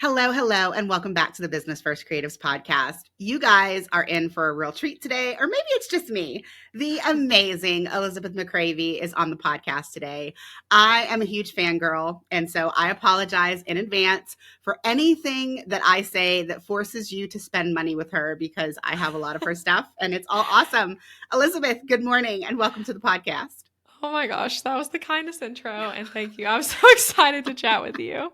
Hello, hello, and welcome back to the Business First Creatives podcast. You guys are in for a real treat today, or maybe it's just me. The amazing Elizabeth McCravy is on the podcast today. I am a huge fangirl, and so I apologize in advance for anything that I say that forces you to spend money with her because I have a lot of her stuff and it's all awesome. Elizabeth, good morning and welcome to the podcast. Oh my gosh, that was the kindest intro, and thank you. I'm so excited to chat with you.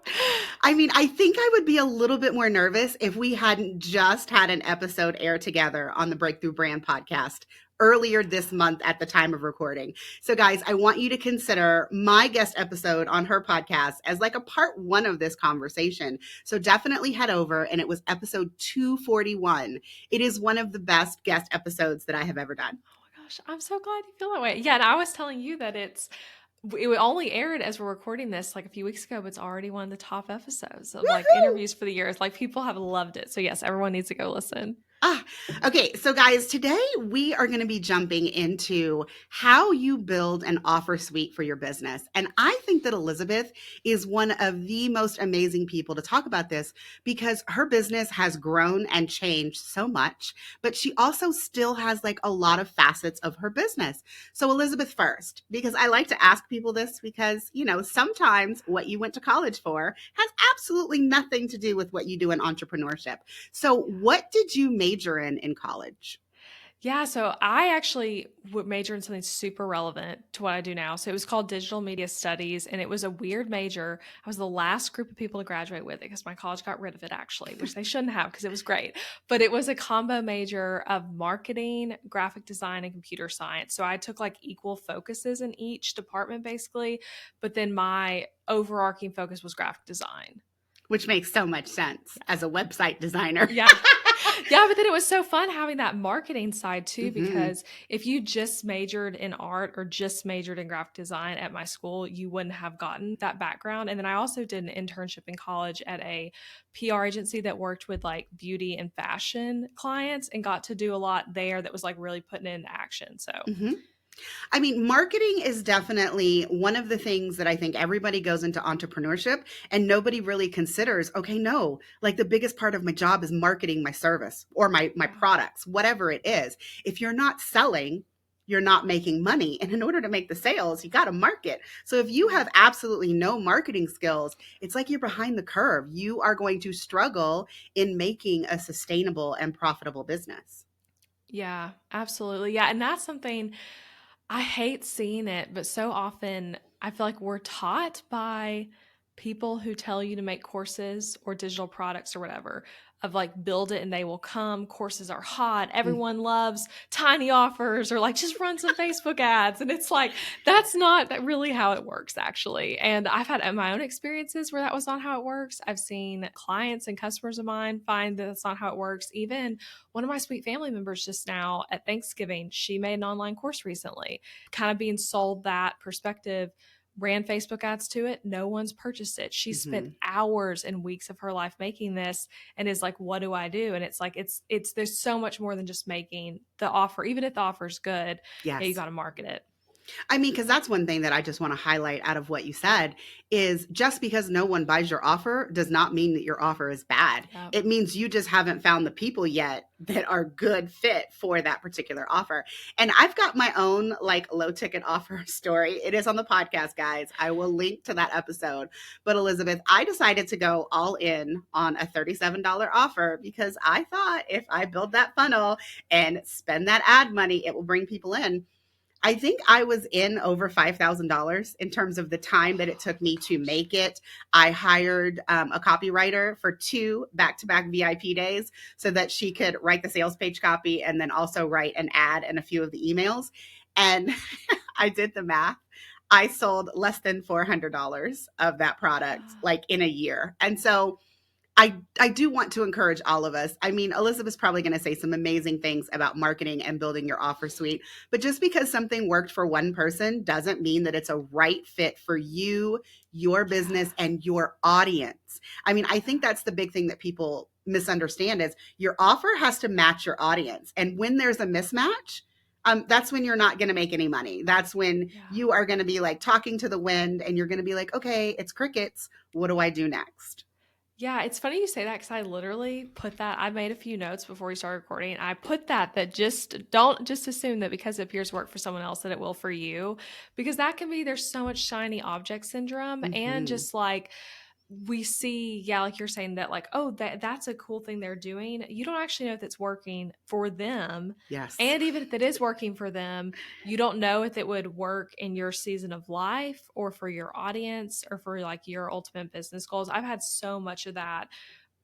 I mean, I think I would be a little bit more nervous if we hadn't just had an episode air together on the Breakthrough Brand podcast earlier this month at the time of recording. So guys, I want you to consider my guest episode on her podcast as like a part one of this conversation. So definitely head over, and it was episode 241. It is one of the best guest episodes that I have ever done. Oh my gosh, I'm so glad you feel that way. Yeah, and I was telling you that it only aired as we're recording this like a few weeks ago, but it's already one of the top episodes of like Woohoo! interviews for the year. It's like people have loved it. So yes, everyone needs to go listen. Okay. So, guys, today we are going to be jumping into how you build an offer suite for your business. And I think that Elizabeth is one of the most amazing people to talk about this because her business has grown and changed so much, but she also still has like a lot of facets of her business. So, Elizabeth, first, because I like to ask people this because, sometimes what you went to college for has absolutely nothing to do with what you do in entrepreneurship. So, what did you major in college? Yeah, so I actually would major in something super relevant to what I do now. So it was called Digital Media Studies, and it was a weird major. I was the last group of people to graduate with it because my college got rid of it actually, which they shouldn't have because it was great. But it was a combo major of marketing, graphic design, and computer science. So I took like equal focuses in each department basically, but then my overarching focus was graphic design. Which makes so much sense as a website designer. Yeah. Yeah, but then it was so fun having that marketing side too, hmm because if you just majored in art or just majored in graphic design at my school, you wouldn't have gotten that background. And then I also did an internship in college at a PR agency that worked with like beauty and fashion clients and got to do a lot there that was like really putting it into action. So, hmm I mean, marketing is definitely one of the things that I think everybody goes into entrepreneurship and nobody really considers, okay, no, like the biggest part of my job is marketing my service or my yeah. products, whatever it is. If you're not selling, you're not making money. And in order to make the sales, you got to market. So if you have absolutely no marketing skills, it's like you're behind the curve. You are going to struggle in making a sustainable and profitable business. Yeah, absolutely. Yeah. And that's something I hate seeing it, but so often I feel like we're taught by people who tell you to make courses or digital products or whatever of like build it and they will come. Courses are hot. Everyone loves tiny offers or like just run some Facebook ads. And it's like, that's not that really how it works actually. And I've had my own experiences where that was not how it works. I've seen clients and customers of mine find that that's not how it works. Even one of my sweet family members just now at Thanksgiving, she made an online course recently, kind of being sold that perspective, ran Facebook ads to it. No one's purchased it. She spent Mhm. hours and weeks of her life making this and is like, what do I do? And it's like, there's so much more than just making the offer. Even if the offer is good, yeah, you Yes. got to market it. I mean, because that's one thing that I just want to highlight out of what you said is just because no one buys your offer does not mean that your offer is bad. Yeah. It means you just haven't found the people yet that are good fit for that particular offer. And I've got my own like low ticket offer story. It is on the podcast, guys. I will link to that episode. But Elizabeth, I decided to go all in on a $37 offer because I thought if I build that funnel and spend that ad money, it will bring people in. I think I was in over $5,000 in terms of the time that it took me to make it. I hired a copywriter for 2 back-to-back VIP days so that she could write the sales page copy and then also write an ad and a few of the emails. And I did the math. I sold less than $400 of that product like in a year. And so I do want to encourage all of us. I mean, Elizabeth's probably going to say some amazing things about marketing and building your offer suite, but just because something worked for one person doesn't mean that it's a right fit for you, your business, and your audience. I mean, I think that's the big thing that people misunderstand is your offer has to match your audience. And when there's a mismatch, that's when you're not going to make any money. That's when Yeah. you are going to be like talking to the wind and you're going to be like, okay, it's crickets. What do I do next? Yeah, it's funny you say that because I literally put that. I made a few notes before we started recording. And I put that just don't just assume that because it appears to work for someone else that it will for you, because that can be there's so much shiny object syndrome and Hmm. just like we see, yeah, like you're saying that, like, oh, that's a cool thing they're doing. You don't actually know if it's working for them. Yes. And even if it is working for them, you don't know if it would work in your season of life or for your audience or for like your ultimate business goals. I've had so much of that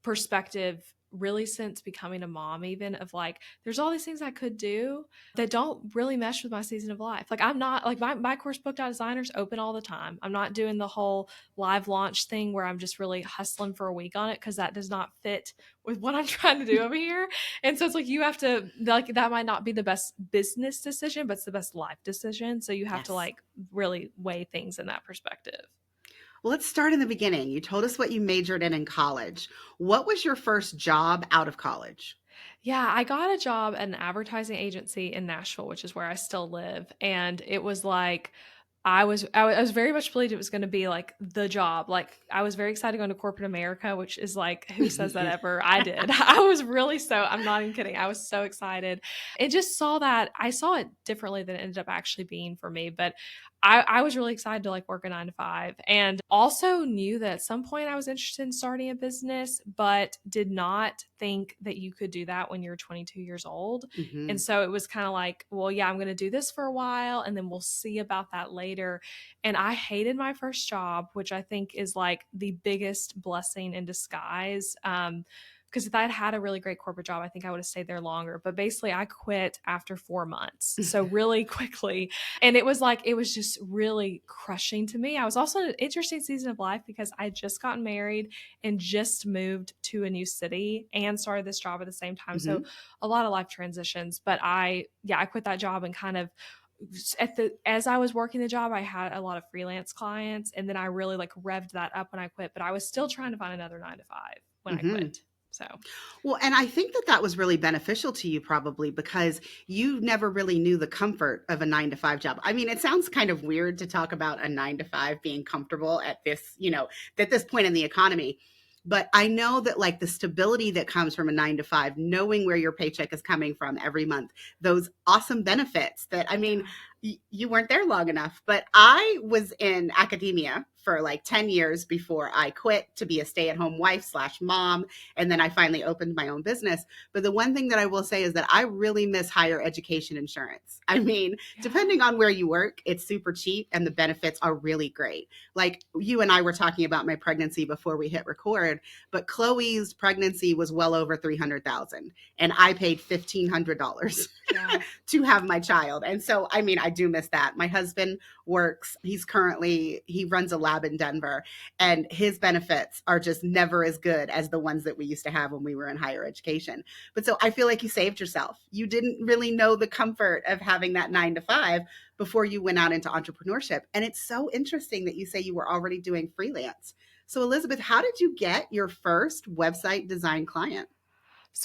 perspective really since becoming a mom, even of like there's all these things I could do that don't really mesh with my season of life. Like I'm not like my course book.designers open all the time. I'm not doing the whole live launch thing where I'm just really hustling for a week on it because that does not fit with what I'm trying to do over here. And so it's like you have to like that might not be the best business decision, but it's the best life decision. So you have to Yes. like really weigh things in that perspective. Well, let's start in the beginning. You told us what you majored in college. What was your first job out of college? Yeah, I got a job at an advertising agency in Nashville, which is where I still live, and it was like I was very much believed it was going to be like the job. Like I was very excited going to corporate America, which is like who says that ever? I did. I was really so I'm not even kidding. I was so excited. And just saw that I saw it differently than it ended up actually being for me, but I was really excited to like work a 9 to 5 and also knew that at some point I was interested in starting a business, but did not think that you could do that when you're 22 years old. And Hmm. so it was kind of like, well, yeah, I'm going to do this for a while and then we'll see about that later. And I hated my first job, which I think is like the biggest blessing in disguise. Because if I had had a really great corporate job, I think I would have stayed there longer. But basically, I quit after 4 months. So, really quickly. And it was like, it was just really crushing to me. I was also in an interesting season of life because I had just gotten married and just moved to a new city and started this job at the same time. So, Hmm. a lot of life transitions. But I quit that job and kind of at the as I was working the job, I had a lot of freelance clients, and then I really like revved that up when I quit. But I was still trying to find another 9 to 5 when I Hmm. quit. So Well, and I think that that was really beneficial to you probably because you never really knew the comfort of a 9 to 5 job. I mean, it sounds kind of weird to talk about a 9 to 5 being comfortable at this, at this point in the economy. But I know that like the stability that comes from a 9 to 5, knowing where your paycheck is coming from every month, those awesome benefits that, I mean, yeah, you weren't there long enough, but I was in academia for like 10 years before I quit to be a stay at home wife slash mom, and then I finally opened my own business. But the one thing that I will say is that I really miss higher education insurance. I mean, yeah, depending on where you work, it's super cheap and the benefits are really great. Like you and I were talking about my pregnancy before we hit record, but Chloe's pregnancy was well over 300,000 and I paid $1,500 yeah. to have my child. And so, I mean, I do miss that. My husband works, he runs a lab in Denver, and his benefits are just never as good as the ones that we used to have when we were in higher education. But so I feel like you saved yourself. You didn't really know the comfort of having that 9 to 5 before you went out into entrepreneurship. And it's so interesting that you say you were already doing freelance. So, Elizabeth, how did you get your first website design client?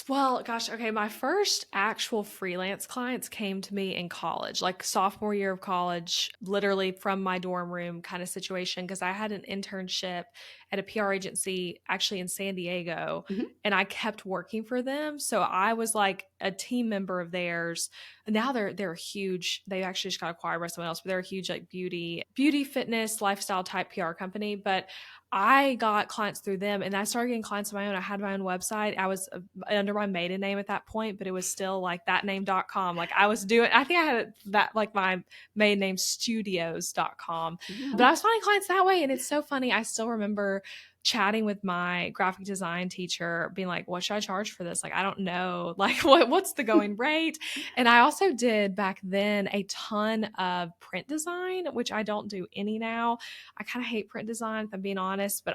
Well, gosh, okay. My first actual freelance clients came to me in college, like sophomore year of college, literally from my dorm room kind of situation. Cause I had an internship at a PR agency actually in San Diego Mm-hmm. and I kept working for them. So I was like a team member of theirs. And now they're huge. They actually just got acquired by someone else, but they're a huge like beauty, fitness, lifestyle type PR company. But I got clients through them and I started getting clients of my own. I had my own website. I was under my maiden name at that point, but it was still like thatname.com. Like I think I had that like my maiden name studios.com. But I Mm-hmm. was finding clients that way. And it's so funny. I still remember chatting with my graphic design teacher, being like, what should I charge for this? Like, I don't know. Like, what's the going rate? And I also did back then a ton of print design, which I don't do any now. I kind of hate print design, if I'm being honest, but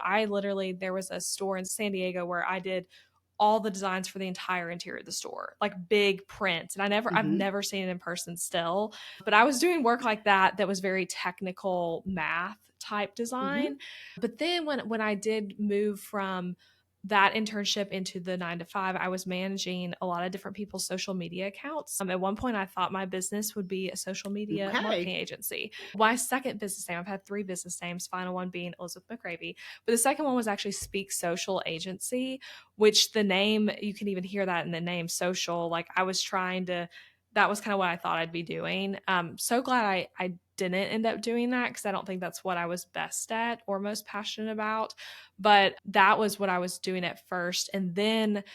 there was a store in San Diego where I did all the designs for the entire interior of the store, like big prints. And I've Mm-hmm. never seen it in person still, but I was doing work like that was very technical math type Mm-hmm. design. But then when I did move from that internship into the 9 to 5, I was managing a lot of different people's social media accounts. At one point, I thought my business would be a social media Okay. marketing agency. My second business name, I've had 3 business names, final one being Elizabeth McCravy. But the second one was actually Speak Social Agency, which the name, you can even hear that in the name social. Like I was trying to, that was kind of what I thought I'd be doing. So glad I didn't end up doing that because I don't think that's what I was best at or most passionate about. But that was what I was doing at first. And then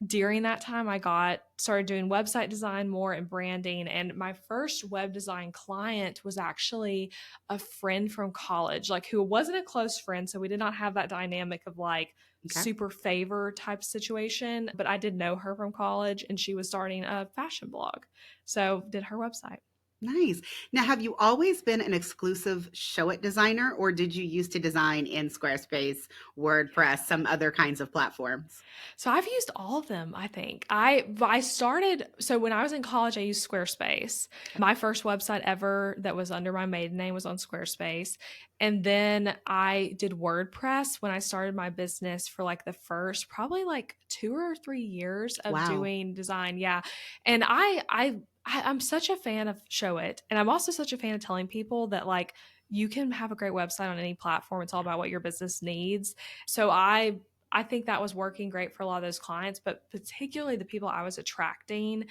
during that time, I got started doing website design more and branding. And my first web design client was actually a friend from college, like who wasn't a close friend. So we did not have that dynamic of like Okay. super favor type situation. But I did know her from college and she was starting a fashion blog. So did her website. Nice. Now, have you always been an exclusive show it designer, or did you used to design in Squarespace, WordPress, some other kinds of platforms? So I've used all of them, I think. I started so when I was in college I used Squarespace. My first website ever that was under my maiden name was on Squarespace. And then I did WordPress when I started my business for like the first probably like 2 or 3 years of Wow. doing design. Yeah. And I'm such a fan of Show It. And I'm also such a fan of telling people that like you can have a great website on any platform. It's all about what your business needs. So I think that was working great for a lot of those clients, but particularly the people I was attracting,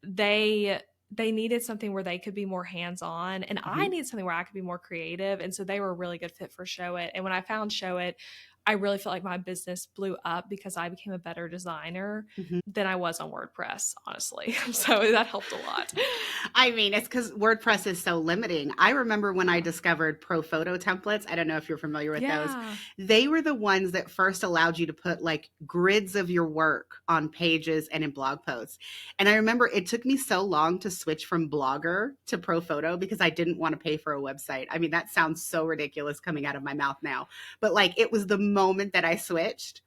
they they needed something where they could be more hands-on and I Hmm. needed something where I could be more creative. And so they were a really good fit for Show It. And when I found Show It, I really felt like my business blew up because I became a better designer Hmm. than I was on WordPress, honestly. So that helped a lot. I mean, it's because WordPress is so limiting. I remember when I Yeah. discovered pro photo templates. I don't know if you're familiar with those. Yeah. They were the ones that first allowed you to put like grids of your work on pages and in blog posts. And I remember it took me so long to switch from Blogger to pro photo because I didn't want to pay for a website. I mean, that sounds so ridiculous coming out of my mouth now. But like, it was the moment that I switched.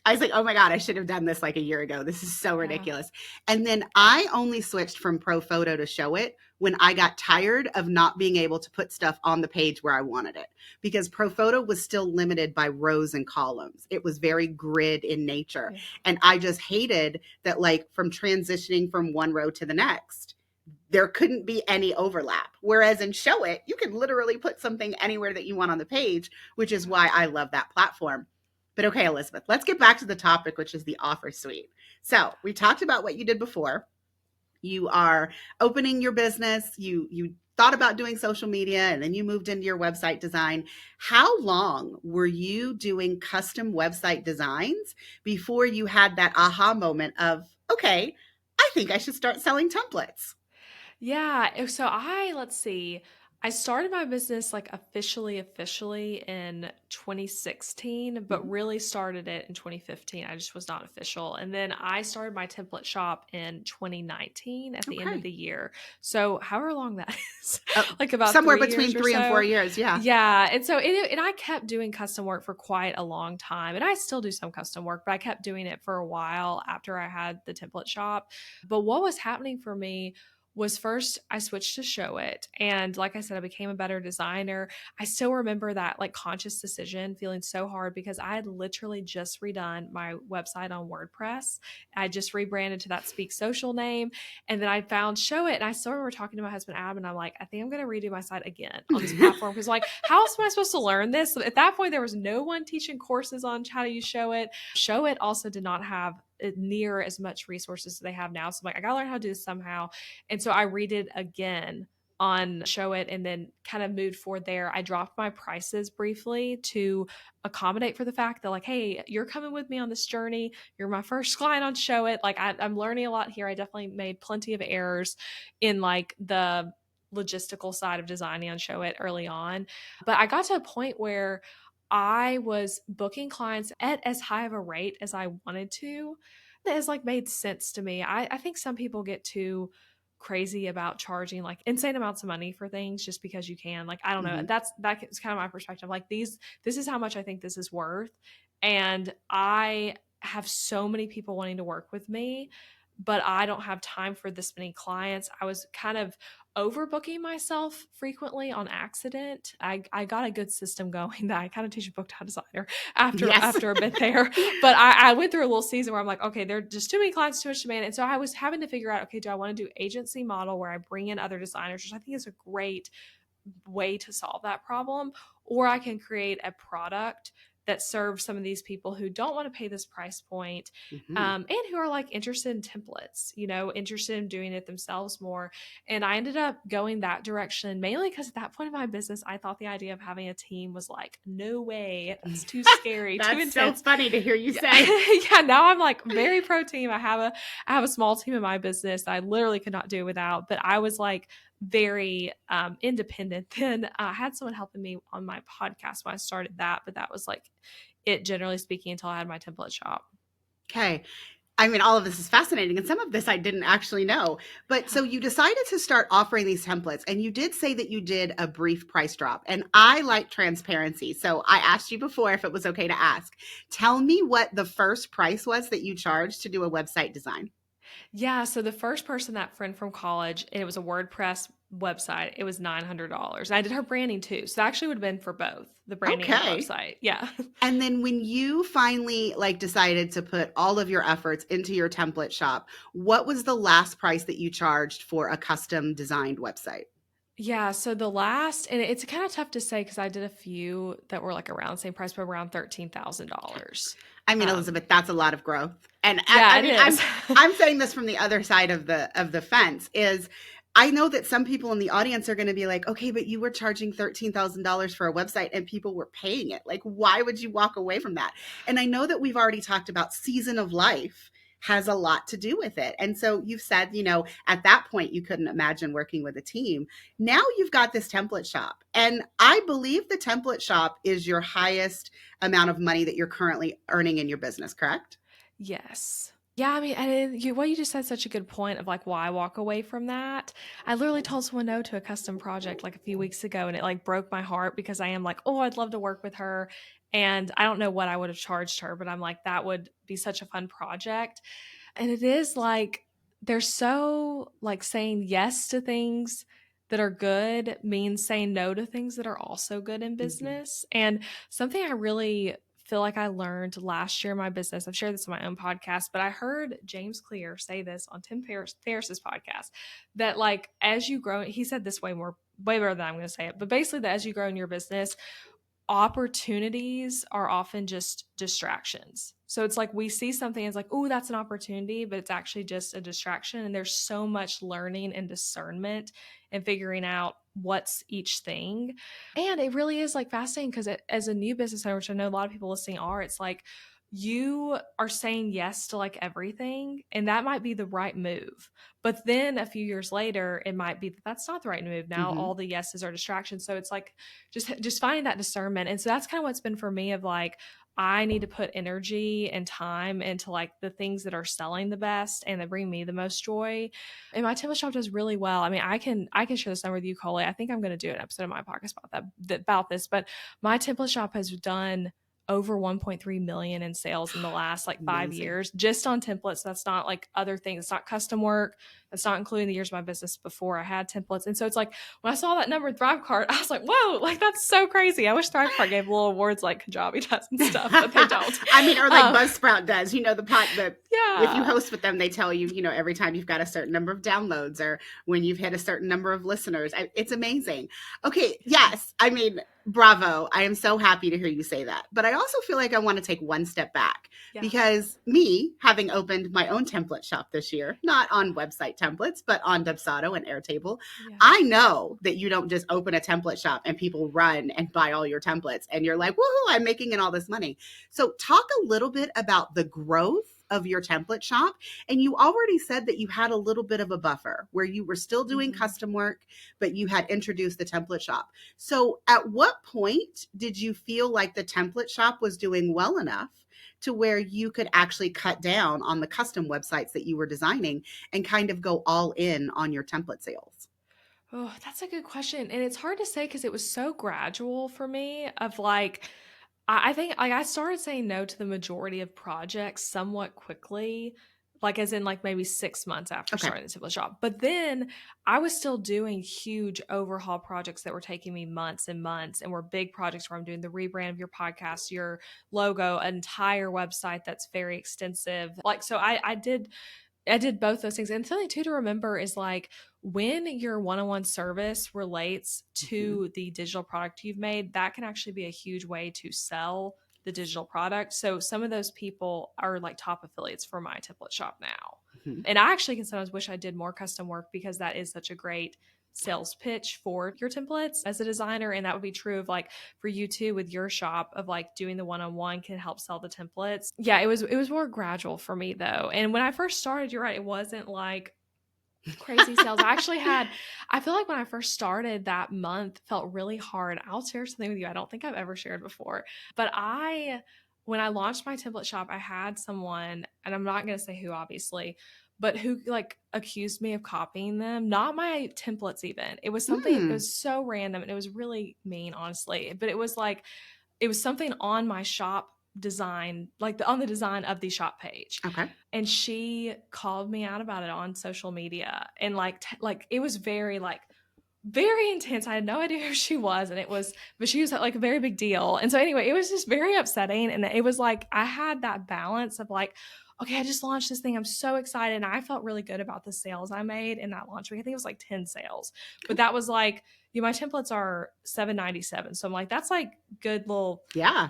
I was like, oh my God, I should have done this like a year ago. This is so Yeah. ridiculous. And then I only switched from Pro Photo to Show It when I got tired of not being able to put stuff on the page where I wanted it because Pro Photo was still limited by rows and columns. It was very grid in nature. Yeah. And I just hated that, like, from transitioning from one row to the next, there couldn't be any overlap. Whereas in Show It, you can literally put something anywhere that you want on the page, which is why I love that platform. But okay, Elizabeth, let's get back to the topic, which is the offer suite. So we talked about what you did before. You are opening your business. You thought about doing social media, and then you moved into your website design. How long were you doing custom website designs before you had that aha moment of, okay, I think I should start selling templates? Yeah. So let's see. I started my business like officially in 2016, but Mhm. really started it in 2015. I just was not official. And then I started my template shop in 2019 at the end of Okay. the year. So however long that is, Uh, like about Somewhere 3 years between or 3 and 4 so. years. Yeah. Yeah. And I kept doing custom work for quite a long time. And I still do some custom work, but I kept doing it for a while after I had the template shop. But what was happening for me was first I switched to Show It. And like I said, I became a better designer. I still remember that like conscious decision feeling so hard because I had literally just redone my website on WordPress. I just rebranded to that Speak Social name. And then I found Show It. And I still remember talking to my husband, Adam, and I'm like, I think I'm going to redo my site again on this platform. Because, like, how else am I supposed to learn this? At that point, there was no one teaching courses on how to use Show It. Show It also did not have near as much resources as they have now. So I'm like, I gotta learn how to do this somehow. And so I redid again on Show It and then kind of moved forward there. I dropped my prices briefly to accommodate for the fact that, like, hey, you're coming with me on this journey. You're my first client on Show It. Like, I'm learning a lot here. I definitely made plenty of errors in like the logistical side of designing on Show It early on. But I got to a point where I was booking clients at as high of a rate as I wanted to. That has like made sense to me. I think some people get too crazy about charging like insane amounts of money for things just because you can. Like, I don't know. Mhm. That's kind of my perspective. Like this is how much I think this is worth. And I have so many people wanting to work with me, but I don't have time for this many clients. I was kind of overbooking myself frequently on accident. I got a good system going that I kind of teach a book to a designer Yes. after a bit there. But I went through a little season where I'm like, okay, there are just too many clients, too much demand. And so I was having to figure out, okay, do I want to do agency model where I bring in other designers, which I think is a great way to solve that problem, or I can create a product that serves some of these people who don't want to pay this price point, Hmm. and who are like interested in templates, interested in doing it themselves more. And I ended up going that direction mainly because at that point in my business, I thought the idea of having a team was like, no way, that's too scary, too That's so intense. funny to hear you Yeah, say. yeah. Now I'm like very pro team. I have a small team in my business that I literally could not do without. But I was like very independent. Then I had someone helping me on my podcast when I started that, but that was like it generally speaking until I had my template shop. Okay. I mean, all of this is fascinating, and some of this I didn't actually know. But Yeah. so you decided to start offering these templates, and you did say that you did a brief price drop. And I like transparency. So I asked you before if it was okay to ask. Tell me what the first price was that you charged to do a website design. Yeah. So the first person, that friend from college, and it was a WordPress website, it was $900. And I did her branding too. So that actually would have been for both the branding and the Okay. website. Yeah. And then when you finally like decided to put all of your efforts into your template shop, what was the last price that you charged for a custom designed website? Yeah, so the last, and it's kind of tough to say because I did a few that were like around the same price, but around $13,000. I mean, Um, Elizabeth, that's a lot of growth. And yeah, I it mean, is. I'm saying this from the other side of the fence is I know that some people in the audience are going to be like, okay, but you were charging $13,000 for a website and people were paying it. Like, why would you walk away from that? And I know that we've already talked about season of life has a lot to do with it. And so you've said, at that point, you couldn't imagine working with a team. Now you've got this template shop. And I believe the template shop is your highest amount of money that you're currently earning in your business, correct? Yes. Yeah, I mean, and what you just said, such a good point of like why walk away from that. I literally told someone no to a custom project like a few weeks ago, and it like broke my heart because I am like, oh, I'd love to work with her, and I don't know what I would have charged her, but I'm like, that would be such a fun project. And it is like they're so like saying yes to things that are good means saying no to things that are also good in Mhm. business. And something I really feel like I learned last year in my business, I've shared this on my own podcast, but I heard James Clear say this on Ferris's podcast that like as you grow, he said this way better than I'm going to say it, but basically that as you grow in your business, opportunities are often just distractions. So it's like we see something as like, oh, that's an opportunity, but it's actually just a distraction. And there's so much learning and discernment and figuring out what's each thing. And it really is like fascinating because as a new business owner, which I know a lot of people listening are, it's like you are saying yes to like everything, and that might be the right move. But then a few years later, it might be that that's not the right move. Now Mhm. all the yeses are distractions. So it's like just finding that discernment. And so that's kind of what's been for me of like I need to put energy and time into like the things that are selling the best and that bring me the most joy. And my template shop does really well. I mean, I can share this number with you, Coley. I think I'm going to do an episode of my podcast about this, but my template shop has done over 1.3 million in sales in the last like 5 Amazing. years just on templates. That's not like other things. It's not custom work. That's not including the years of my business before I had templates. And so it's like when I saw that number in Thrivecart, I was like, whoa, like that's so crazy. I wish Thrivecart gave little awards like Kajabi does and stuff, but they don't. I mean, or like Um, Buzzsprout does, the if you yeah. host with them, they tell you, every time you've got a certain number of downloads or when you've hit a certain number of listeners. It's amazing. Okay, Yeah. yes. I mean, bravo. I am so happy to hear you say that. But I also feel like I want to take one step back Yeah. because me having opened my own template shop this year, not on website templates, but on Dubsado and Airtable, Yeah. I know that you don't just open a template shop and people run and buy all your templates and you're like, woohoo, I'm making in all this money. So talk a little bit about the growth of your template shop. And you already said that you had a little bit of a buffer where you were still doing Mm-hmm. custom work, but you had introduced the template shop. So at what point did you feel like the template shop was doing well enough to where you could actually cut down on the custom websites that you were designing and kind of go all in on your template sales? Oh, that's a good question. And it's hard to say because it was so gradual for me of like, I think like I started saying no to the majority of projects somewhat quickly, like as in like maybe 6 months after Okay. starting the template shop. But then I was still doing huge overhaul projects that were taking me months and months and were big projects where I'm doing the rebrand of your podcast, your logo, an entire website that's very extensive. Like, so I did both those things. And something too to remember is like when your one-on-one service relates Hmm. to the digital product you've made, that can actually be a huge way to sell the digital product. So some of those people are like top affiliates for my template shop now. Hmm. And I actually can sometimes wish I did more custom work because that is such a great sales pitch for your templates as a designer. And that would be true of like for you too with your shop of like doing the one-on-one can help sell the templates. Yeah, it was more gradual for me though. And when I first started, you're right, it wasn't like crazy sales. I feel like when I first started that month felt really hard. I'll share something with you I don't think I've ever shared before. But when I launched my template shop, I had someone, and I'm not going to say who obviously, but who like accused me of copying them, not my templates even. It was something, it Mm. was so random and it was really mean, honestly. But it was like, it was something on my shop design, like on the design of the shop page. Okay. And she called me out about it on social media. And like it was very like very intense. I had no idea who she was, and but she was like a very big deal. And so anyway, it was just very upsetting. And it was like I had that balance of like, okay, I just launched this thing. I'm so excited. And I felt really good about the sales I made in that launch week. I think it was like 10 sales. But that was like, my templates are $7.97. So I'm like, that's like good Yeah.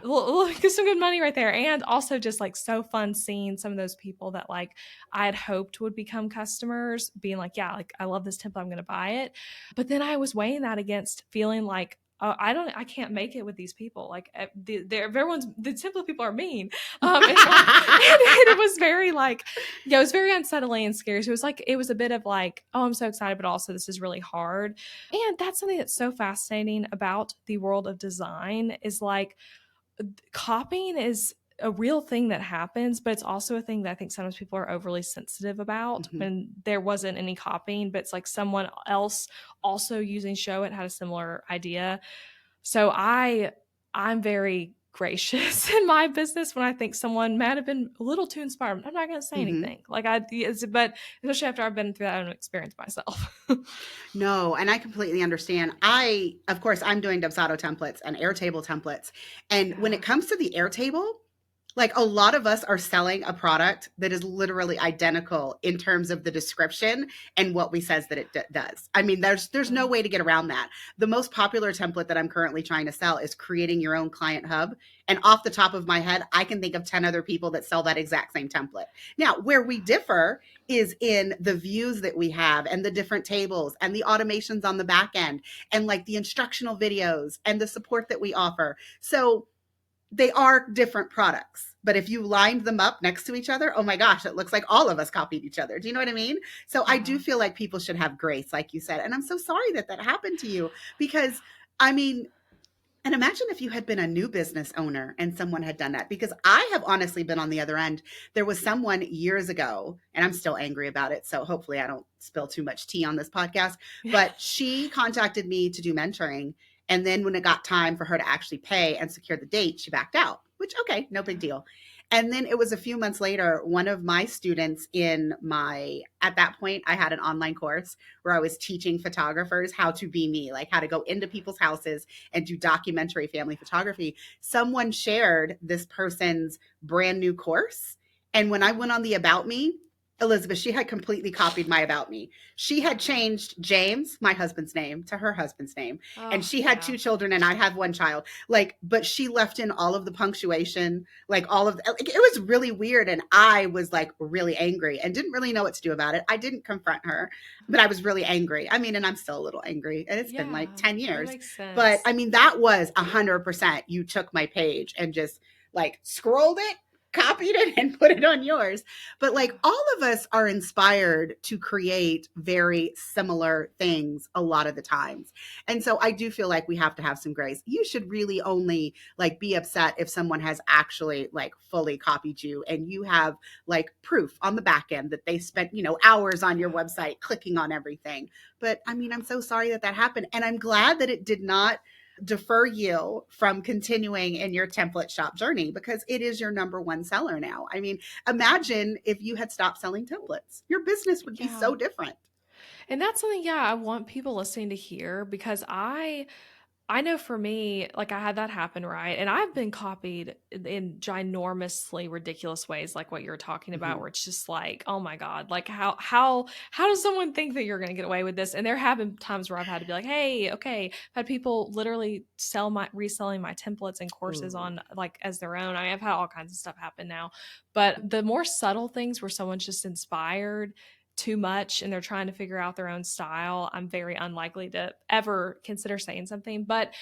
get some good money right there. And also just like so fun seeing some of those people that like I had hoped would become customers being like, yeah, like I love this template, I'm going to buy it. But then I was weighing that against feeling like, oh, I can't make it with these people. Like the template people are mean. And like, and it was very like, yeah, it was very unsettling and scary. So it was a bit of like, oh, I'm so excited, but also this is really hard. And that's something that's so fascinating about the world of design is like, copying is a real thing that happens, but it's also a thing that I think sometimes people are overly sensitive about Hmm. when there wasn't any copying, but it's like someone else also using Show It had a similar idea. So I'm very gracious in my business when I think someone might have been a little too inspired. I'm not going to say Hmm. anything but especially after I've been through that own experience myself. No, and I completely understand. Of course, I'm doing Dubsado templates and Airtable templates. And when Yeah. it comes to the Airtable, like a lot of us are selling a product that is literally identical in terms of the description and what we says that it does. I mean, there's no Yeah. way to get around that. The most popular template that I'm currently trying to sell is creating your own client hub. And off the top of my head, I can think of 10 other people that sell that exact same template. Now, where we differ is in the views that we have and the different tables and the automations on the back end and like the instructional videos and the support that we offer. So they are different products. But if you lined them up next to each other, oh my gosh, it looks like all of us copied each other. Do you know what I mean? So I do Yeah. feel like people should have grace, like you said. And I'm so sorry that that happened to you because, I mean, and imagine if you had been a new business owner and someone had done that, because I have honestly been on the other end. There was someone years ago, and I'm still angry about it. So hopefully I don't spill too much tea on this podcast, Yeah. but she contacted me to do mentoring. And then when it got time for her to actually pay and secure the date, she backed out, which, okay, no big deal. And then it was a few months later, one of my students at that point, I had an online course where I was teaching photographers how to be me, like how to go into people's houses and do documentary family photography. Someone shared this person's brand new course. And when I went on the About Me, Elizabeth, she had completely copied my About Me. She had Wow. changed James, my husband's name, to her husband's name. And Oh, she had yeah. two children and I have one child. Like, but she left in all of the punctuation, like like, it was really weird. And I was like really angry and didn't really know what to do about it. I didn't confront her, but I was really angry. I mean, and I'm still a little angry. And it's been like Yeah, 10 that years. makes But sense. I mean, that was 100%. You took my page and just like scrolled it, copied it, and put it on yours. But like Yeah. all of us are inspired to create very similar things a lot of the times. And so I do feel like we have to have some grace. You should really only like be upset if someone has actually like fully copied you and you have like proof on the back end that they spent, hours on your Yeah. website clicking on everything. But I mean, I'm so sorry that that happened. And I'm glad that it did not defer you from continuing in your template shop journey because it is your number one seller now. I mean, imagine if you had stopped selling templates. Your business would be Yeah. so different. And that's something, yeah, I want people listening to hear because I know for me, like I had that happen, right? And I've been copied in ginormously ridiculous ways, like what you're talking about, Mhm. where it's just like, oh my God, like how does someone think that you're gonna get away with this? And there have been times where I've had to be like, hey, okay, I've had people literally reselling my templates and courses Ooh. on like as their own. I mean, I've had all kinds of stuff happen now. But the more subtle things where someone's just inspired too much and they're trying to figure out their own style, I'm very unlikely to ever consider saying something. But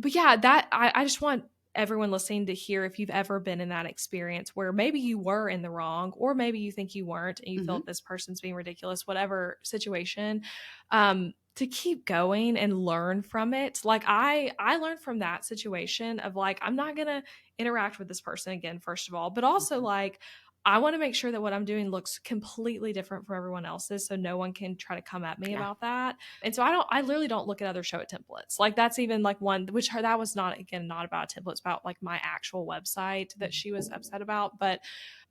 yeah, that I just want everyone listening to hear if you've ever been in that experience where maybe you were in the wrong, or maybe you think you weren't and you Mhm. felt this person's being ridiculous, whatever situation, to keep going and learn from it. Like I learned from that situation of like, I'm not gonna interact with this person again, first of all, but also Mhm. like I want to make sure that what I'm doing looks completely different from everyone else's so no one can try to come at me Yeah. about that. And so I literally don't look at other show it templates. Like that's even like one, which her, that was not, again, not about templates, about like my actual website that Mhm. she was upset about. But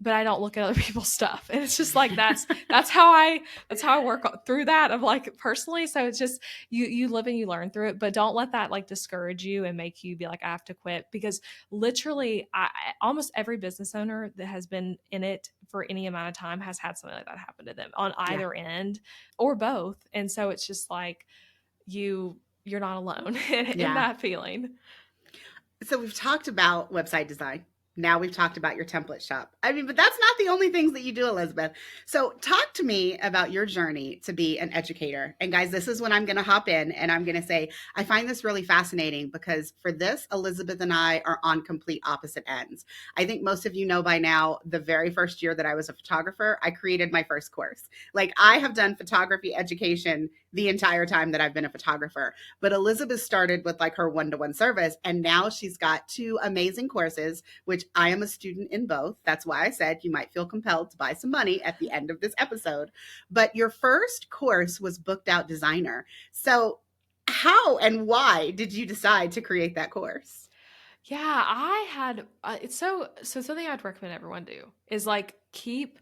I don't look at other people's stuff. And it's just like, that's how I work through that of like personally. So it's just, you live and you learn through it, but don't let that like discourage you and make you be like, I have to quit, because literally almost every business owner that has been in it for any amount of time has had something like that happen to them on Yeah. either end or both. And so it's just like you're not alone in Yeah. that feeling. So we've talked about website design. Now we've talked about your template shop. I mean, but that's not the only things that you do, Elizabeth. So talk to me about your journey to be an educator. And guys, this is when I'm going to hop in and I'm going to say, I find this really fascinating because for this, Elizabeth and I are on complete opposite ends. I think most of you know by now, the very first year that I was a photographer, I created my first course. Like I have done photography education the entire time that I've been a photographer. But Elizabeth started with like her one-to-one service, and now she's got two amazing courses, which I am a student in both. That's why I said you might feel compelled to buy some money at the end of this episode. But your first course was Booked Out Designer. So how and why did you decide to create that course? Yeah, I had it's so something I'd recommend everyone do is like keep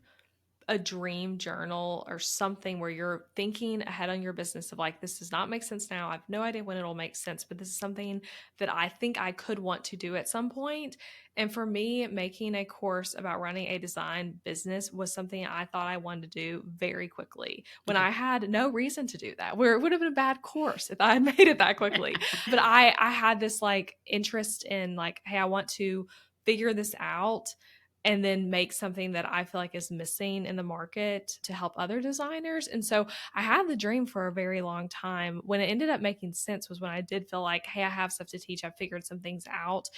a dream journal or something where you're thinking ahead on your business of like, this does not make sense now. I have no idea when it'll make sense, but this is something that I think I could want to do at some point. And for me, making a course about running a design business was something I thought I wanted to do very quickly when Okay. I had no reason to do that, where it would have been a bad course if I had made it that quickly. But I had this like interest in like, hey, I want to figure this out and then make something that I feel like is missing in the market to help other designers. And so I had the dream for a very long time. When it ended up making sense was when I did feel like, hey, I have stuff to teach. I've figured some things out.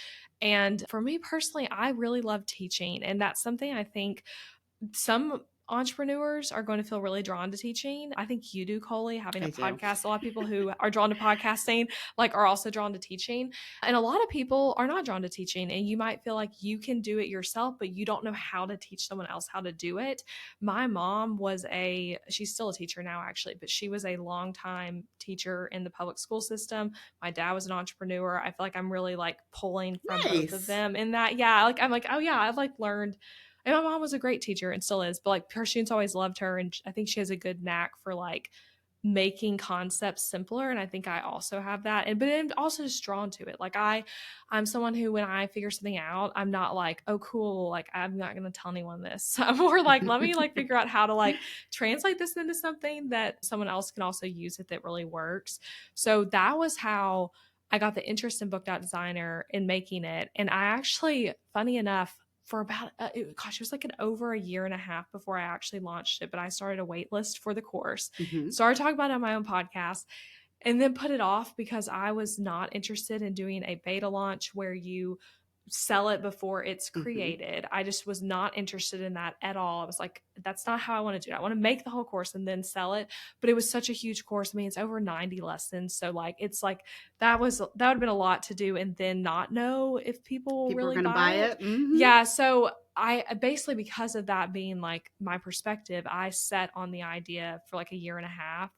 And for me personally, I really love teaching. And that's something I think some entrepreneurs are going to feel really drawn to teaching. I think you do, Coley, having a I do. podcast. A lot of people who are drawn to podcasting like are also drawn to teaching. And a lot of people are not drawn to teaching. And you might feel like you can do it yourself, but you don't know how to teach someone else how to do it. My mom she's still a teacher now, actually, but she was a long time teacher in the public school system. My dad was an entrepreneur. I feel like I'm really like pulling from both of Nice. them in that. Yeah. Like I'm like, oh yeah, I've like learned, and my mom was a great teacher and still is, but like her students always loved her. And I think she has a good knack for like making concepts simpler. And I think I also have that. And but I'm also just drawn to it. Like I'm someone who when I figure something out, I'm not like, oh cool, like I'm not gonna tell anyone this. I'm more like, let me like figure out how to like translate this into something that someone else can also use it that really works. So that was how I got the interest in Booked Out Designer in making it. And I actually, funny enough, for about it was like an over a year and a half before I actually launched it, but I started a wait list for the course, Mhm. started talking about it on my own podcast, and then put it off because I was not interested in doing a beta launch where you sell it before it's Mhm. created. I just was not interested in that at all. I was like, that's not how I want to do it. I want to make the whole course and then sell it. But it was such a huge course. I mean, it's over 90 lessons. So like it's like that would have been a lot to do and then not know if people will People are really going to buy buy it. it. Mhm. Yeah. So I basically, because of that being like my perspective, I set on the idea for like a year and a half.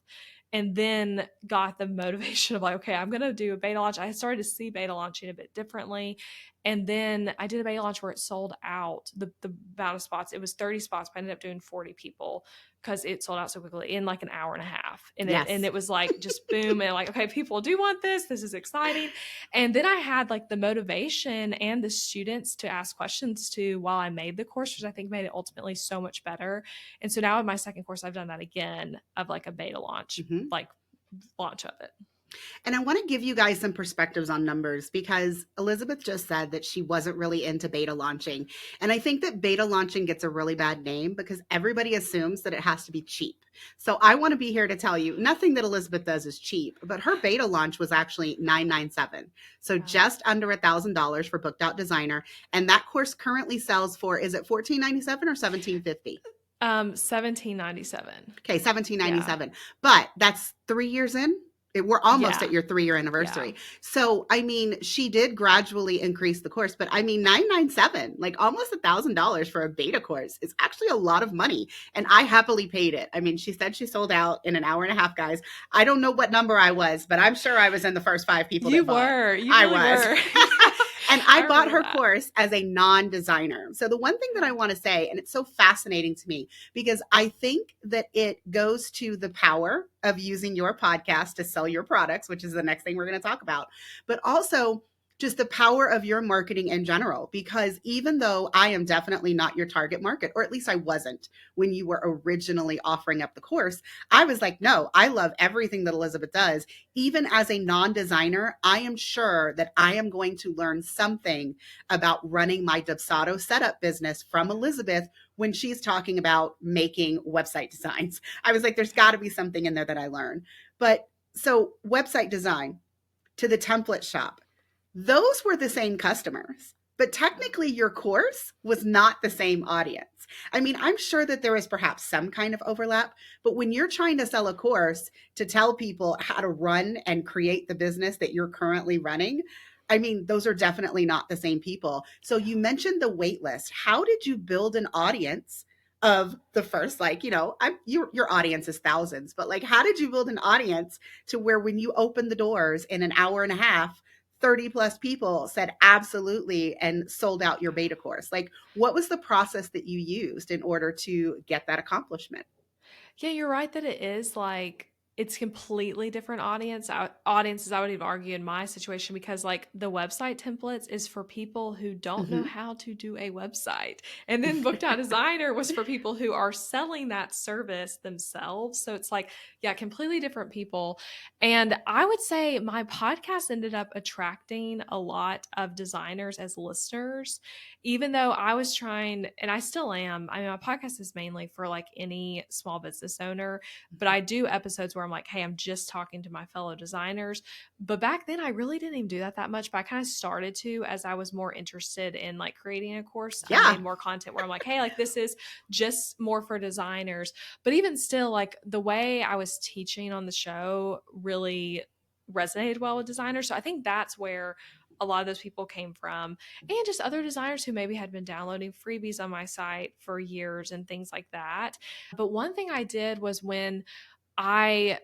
and then got the motivation of like, okay, I'm going to do a beta launch. I started to see beta launching a bit differently. And then I did a beta launch where it sold out the amount of spots. It was 30 spots, but I ended up doing 40 people because it sold out so quickly in like an hour and a half. And Yes. it was like just boom. And like, okay, people do want this. This is exciting. And then I had like the motivation and the students to ask questions to while I made the course, which I think made it ultimately so much better. And so now in my second course, I've done that again of like a beta launch, Mm-hmm. like launch of it. And I want to give you guys some perspectives on numbers because Elizabeth just said that she wasn't really into beta launching. And I think that beta launching gets a really bad name because everybody assumes that it has to be cheap. So I want to be here to tell you nothing that Elizabeth does is cheap, but her beta launch was actually $997. So Wow. just under $1,000 for Booked Out Designer. And that course currently sells for, is it $1497 or $1750? 1797. Okay, Yeah. 1797. But that's 3 years in. We're almost Yeah. at your 3 year Yeah. anniversary. So, I mean, she did gradually increase the course, but I mean, 997, like almost $1,000 for a beta course is actually a lot of money. And I happily paid it. I mean, she said she sold out in an hour and a half, guys. I don't know what number I was, but I'm sure I was in the first 5 people You that bought. were. You I really was. were. And I I bought remember her that. course as a non designer. So, the one thing that I want to say, and it's so fascinating to me, because I think that it goes to the power of using your podcast to sell your products, which is the next thing we're going to talk about, but also just the power of your marketing in general. Because even though I am definitely not your target market, or at least I wasn't when you were originally offering up the course, I was like, no, I love everything that Elizabeth does. Even as a non designer, I am sure that I am going to learn something about running my Dubsado setup business from Elizabeth when she's talking about making website designs. I was like, there's got to be something in there that I learn. But so, website design to the template shop, those were the same customers. But technically, your course was not the same audience. I mean, I'm sure that there is perhaps some kind of overlap, but when you're trying to sell a course to tell people how to run and create the business that you're currently running, I mean, those are definitely not the same people. So you mentioned the wait list. How did you build an audience of the first, like, your audience is thousands, but like, how did you build an audience to where when you opened the doors in an hour and a half, 30 plus people said absolutely and sold out your beta course? Like, what was the process that you used in order to get that accomplishment? Yeah, you're right that it is like it's completely different audiences. I would even argue in my situation because like the website templates is for people who don't know Mm-hmm. how to do a website, and then Booked Out Designer was for people who are selling that service themselves. So it's like yeah, completely different people. And I would say my podcast ended up attracting a lot of designers as listeners, even though I was trying, and I still am. I mean, my podcast is mainly for like any small business owner, but I do episodes where I'm like, hey, I'm just talking to my fellow designers. But back then, I really didn't even do that much. But I kind of started to as I was more interested in like creating a course. I Yeah. made more content where I'm like, hey, like this is just more for designers. But even still, like the way I was teaching on the show really resonated well with designers. So I think that's where a lot of those people came from, and just other designers who maybe had been downloading freebies on my site for years and things like that. But one thing I did was I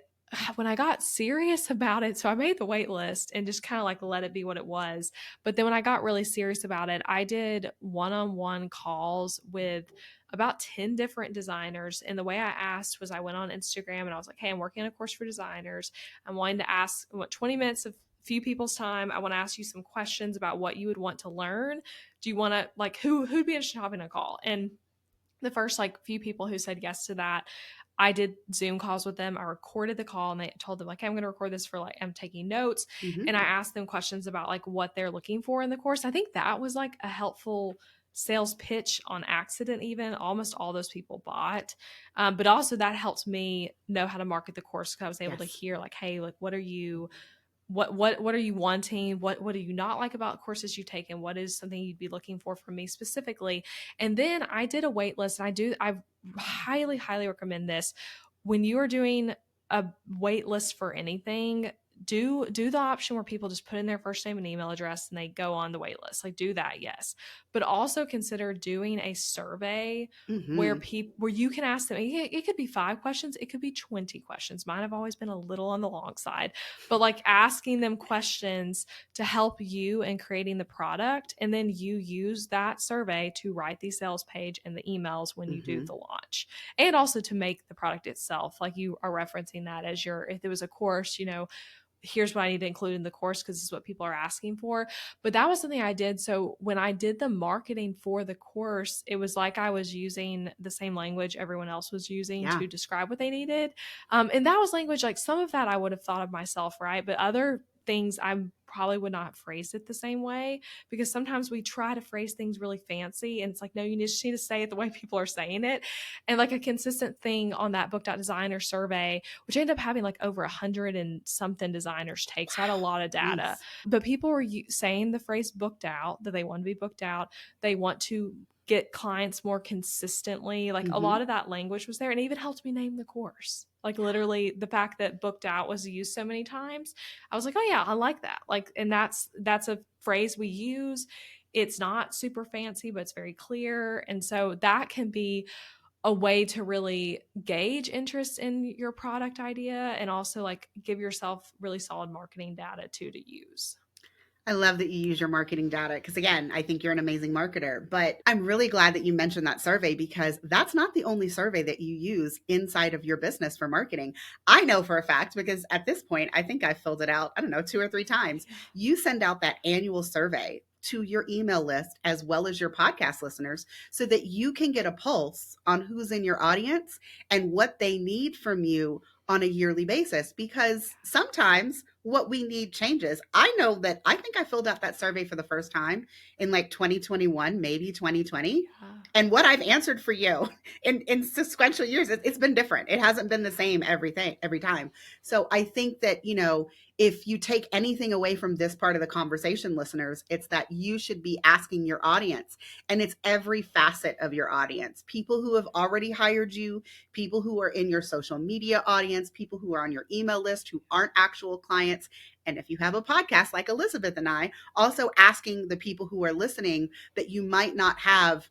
when I got serious about it, so I made the wait list and just kind of like let it be what it was. But then when I got really serious about it, I did one-on-one calls with about 10 different designers. And the way I asked was I went on Instagram and I was like, hey, I'm working on a course for designers. I'm wanting to ask 20 minutes of few people's time. I want to ask you some questions about what you would want to learn. Do you want to like who'd be interested in having a call? And the first like few people who said yes to that, I did Zoom calls with them. I recorded the call and they told them like, hey, I'm going to record this for like, I'm taking notes. Mm-hmm. And I asked them questions about like what they're looking for in the course. I think that was like a helpful sales pitch on accident. Even almost all those people bought. But also that helped me know how to market the course because I was able to Yes. hear like, hey, like what are you what are you wanting, what do you not like about courses you take, and what is something you'd be looking for from me specifically. And then I did a wait list, and I highly recommend this when you are doing a wait list for anything. do the option where people just put in their first name and email address and they go on the wait list. Like do that, yes. But also consider doing a survey where Mm-hmm. people where you can ask them. It could be 5 questions, it could be 20 questions. Mine have always been a little on the long side, but like asking them questions to help you in creating the product, and then you use that survey to write the sales page and the emails when you do Mm-hmm. the launch, and also to make the product itself. Like you are referencing that as your, if it was a course, here's what I need to include in the course because this is what people are asking for. But that was something I did. So when I did the marketing for the course, it was like I was using the same language everyone else was using Yeah. to describe what they needed. And that was language, like some of that I would have thought of myself, right? But other things I probably would not have phrased it the same way, because sometimes we try to phrase things really fancy and it's like, no, you just need to say it the way people are saying it. And like a consistent thing on that book.designer survey, which ended up having like over 100 and something designers take. So I had a lot of data. Jeez. But people were saying the phrase booked out, that they want to be booked out. They want to get clients more consistently. Like a Mm-hmm. lot of that language was there. And it even helped me name the course. Like literally the fact that booked out was used so many times, I was like, oh yeah, I like that. Like, and that's a phrase we use. It's not super fancy, but it's very clear. And so that can be a way to really gauge interest in your product idea, and also like give yourself really solid marketing data too to use. I love that you use your marketing data because, again, I think you're an amazing marketer. But I'm really glad that you mentioned that survey because that's not the only survey that you use inside of your business for marketing. I know for a fact because at this point, I think I've filled it out, I don't know, 2 or 3 times. Yeah. You send out that annual survey to your email list as well as your podcast listeners so that you can get a pulse on who's in your audience and what they need from you on a yearly basis because sometimes what we need changes. I know that I think I filled out that survey for the first time in like 2021, maybe 2020. Yeah. And what I've answered for you in sequential years, it's been different. It hasn't been the same every time. So I think that, if you take anything away from this part of the conversation, listeners, it's that you should be asking your audience. And it's every facet of your audience, people who have already hired you, people who are in your social media audience, people who are on your email list who aren't actual clients. And if you have a podcast like Elizabeth and I, also asking the people who are listening that you might not have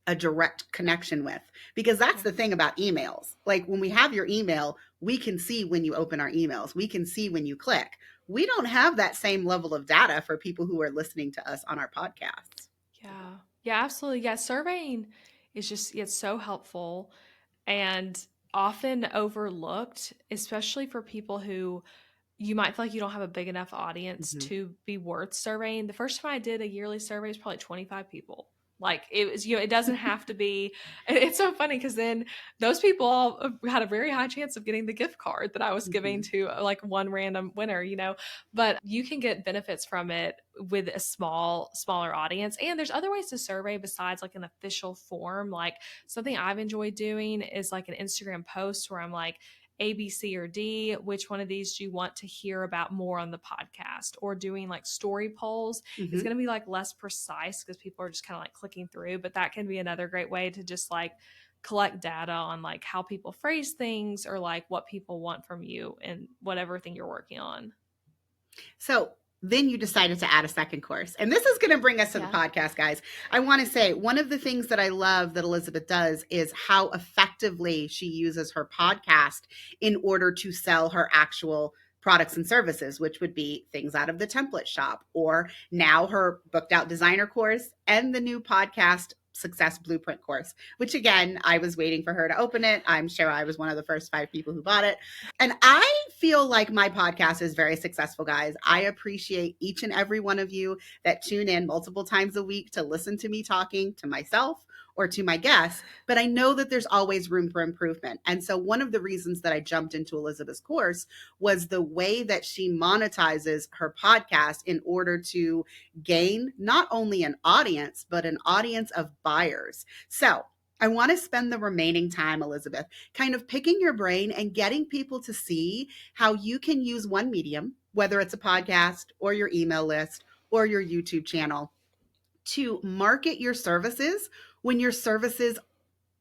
a direct connection with. Because that's Yeah. the thing about emails. Like when we have your email, we can see when you open our emails, we can see when you click. We don't have that same level of data for people who are listening to us on our podcasts. Yeah. Yeah, absolutely. Yeah, surveying is just, it's so helpful and often overlooked, especially for people who you might feel like you don't have a big enough audience Mm-hmm. to be worth surveying. The first time I did a yearly survey was probably 25 people. Like it was, it doesn't have to be. It's so funny because then those people all had a very high chance of getting the gift card that I was giving Mm-hmm. to like one random winner. But you can get benefits from it with a smaller audience. And there's other ways to survey besides like an official form. Like something I've enjoyed doing is like an Instagram post where I'm like, A, B, C, or D, which one of these do you want to hear about more on the podcast? Or doing like story polls is Mm-hmm. going to be like less precise because people are just kind of like clicking through, but that can be another great way to just like collect data on like how people phrase things or like what people want from you and whatever thing you're working on. So then you decided to add a second course. And this is going to bring us to the Yeah. podcast, guys. I want to say one of the things that I love that Elizabeth does is how effectively she uses her podcast in order to sell her actual products and services, which would be things out of the template shop, or now her booked out designer course and the new podcast success blueprint course, which again, I was waiting for her to open it. I'm sure I was one of the first 5 people who bought it. And I feel like my podcast is very successful, guys. I appreciate each and every one of you that tune in multiple times a week to listen to me talking to myself or to my guests, but I know that there's always room for improvement. And so one of the reasons that I jumped into Elizabeth's course was the way that she monetizes her podcast in order to gain not only an audience, but an audience of buyers. So I want to spend the remaining time, Elizabeth, kind of picking your brain and getting people to see how you can use one medium, whether it's a podcast or your email list or your YouTube channel, to market your services when your services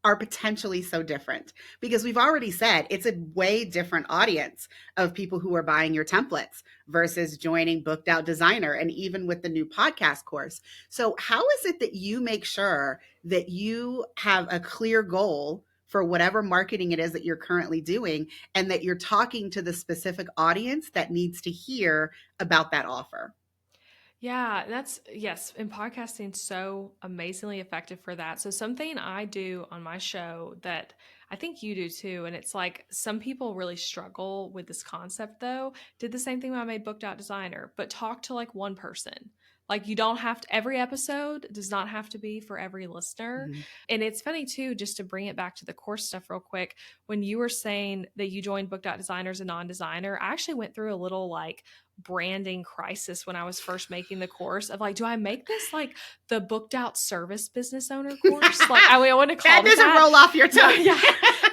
are potentially so different, because we've already said it's a way different audience of people who are buying your templates versus joining Booked Out Designer, and even with the new podcast course. So how is it that you make sure that you have a clear goal for whatever marketing it is that you're currently doing, and that you're talking to the specific audience that needs to hear about that offer? Yeah, that's yes, and podcasting's so amazingly effective for that. So something I do on my show that I think you do too, and it's like some people really struggle with this concept though. Did the same thing when I made Booked Out Designer, but talk to like one person. Like you don't have to, every episode does not have to be for every listener. Mm-hmm. And it's funny too, just to bring it back to the course stuff real quick. When you were saying that you joined Booked Out Designer as a non-designer, I actually went through a little like branding crisis when I was first making the course of like, do I make this like the Booked Out service business owner course? Like, I wouldn't have That called it doesn't that. roll off your No, tongue. yeah,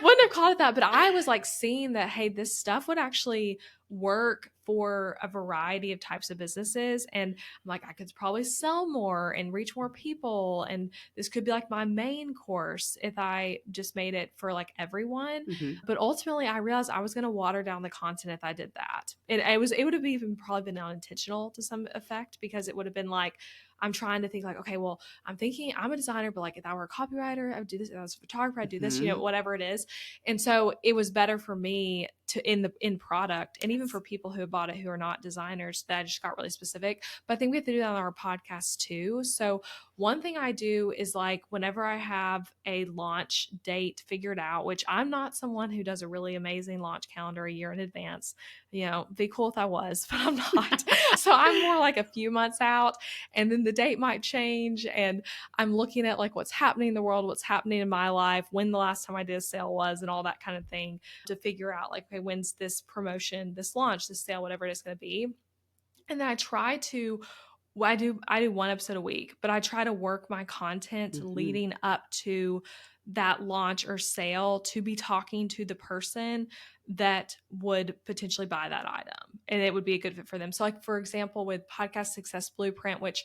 wouldn't have called it that. But I was like seeing that, hey, this stuff would actually work for a variety of types of businesses. And I'm like, I could probably sell more and reach more people. And this could be like my main course if I just made it for like everyone. Mm-hmm. But ultimately, I realized I was going to water down the content if I did that. It would have even probably been unintentional to some effect, because it would have been like, I'm trying to think like, okay, well, I'm thinking I'm a designer, but like if I were a copywriter, I would do this. If I was a photographer, I'd do this, Mm-hmm. whatever it is. And so it was better for me to in the in product, and even Yes. for people who bought it who are not designers, that I just got really specific. But I think we have to do that on our podcast too. So one thing I do is like whenever I have a launch date figured out, which I'm not someone who does a really amazing launch calendar a year in advance. Be cool if I was, but I'm not. So I'm more like a few months out, and then the date might change, and I'm looking at like what's happening in the world, what's happening in my life, when the last time I did a sale was, and all that kind of thing, to figure out like, okay, when's this promotion, this launch, this sale, whatever it is going to be. And then I try to well, I do one episode a week, but I try to work my content Mm-hmm. leading up to that launch or sale to be talking to the person that would potentially buy that item, and it would be a good fit for them. So like for example, with Podcast Success Blueprint, which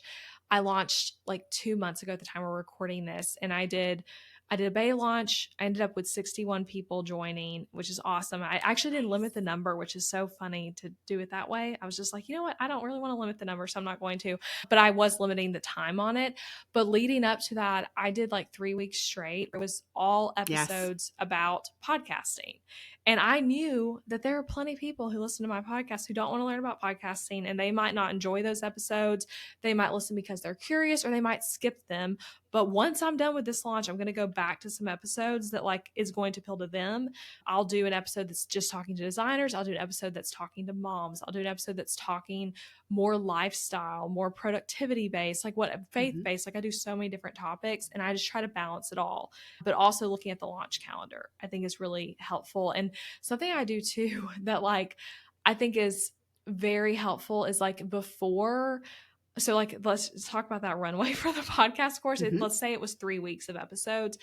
I launched like 2 months ago at the time we're recording this, and I did a beta launch. I ended up with 61 people joining, which is awesome. I actually didn't limit the number, which is so funny to do it that way. I was just like, you know what? I don't really want to limit the number, so I'm not going to. But I was limiting the time on it. But leading up to that, I did like 3 weeks straight. It was all Yes. episodes about podcasting. And I knew that there are plenty of people who listen to my podcast who don't want to learn about podcasting, and they might not enjoy those episodes. They might listen because they're curious, or they might skip them. But once I'm done with this launch, I'm going to go back to some episodes that like is going to appeal to them. I'll do an episode that's just talking to designers. I'll do an episode that's talking to moms. I'll do an episode that's talking more lifestyle, more productivity based, like what faith Mm-hmm. based. Like I do so many different topics, and I just try to balance it all. But also looking at the launch calendar, I think is really helpful. And something I do too that like I think is very helpful is like before, so like let's talk about that runway for the podcast course. Mm-hmm. Let's say it was 3 weeks of episodes.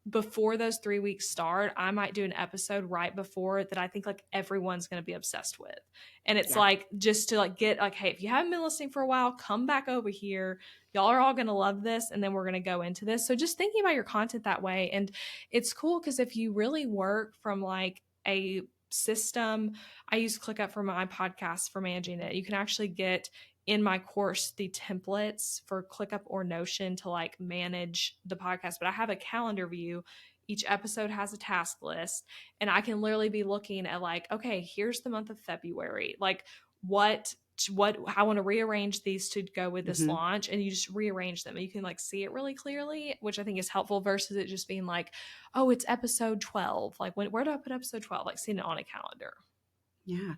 Before those 3 weeks start, I might do an episode right before that I think like everyone's going to be obsessed with. And it's Yeah. like just to like get like, hey, if you haven't been listening for a while, come back over here. Y'all are all going to love this, and then we're going to go into this. So just thinking about your content that way. And it's cool because if you really work from like a system, I use ClickUp for my podcast for managing it. You can actually get in my course the templates for ClickUp or Notion to like manage the podcast, but I have a calendar view. Each episode has a task list, and I can literally be looking at like, okay, here's the month of February. Like what I want to rearrange these to go with this Mm-hmm. launch, and you just rearrange them and you can like see it really clearly, which I think is helpful versus it just being like, oh, it's episode 12. Like where do I put episode 12? Like seeing it on a calendar. Yeah.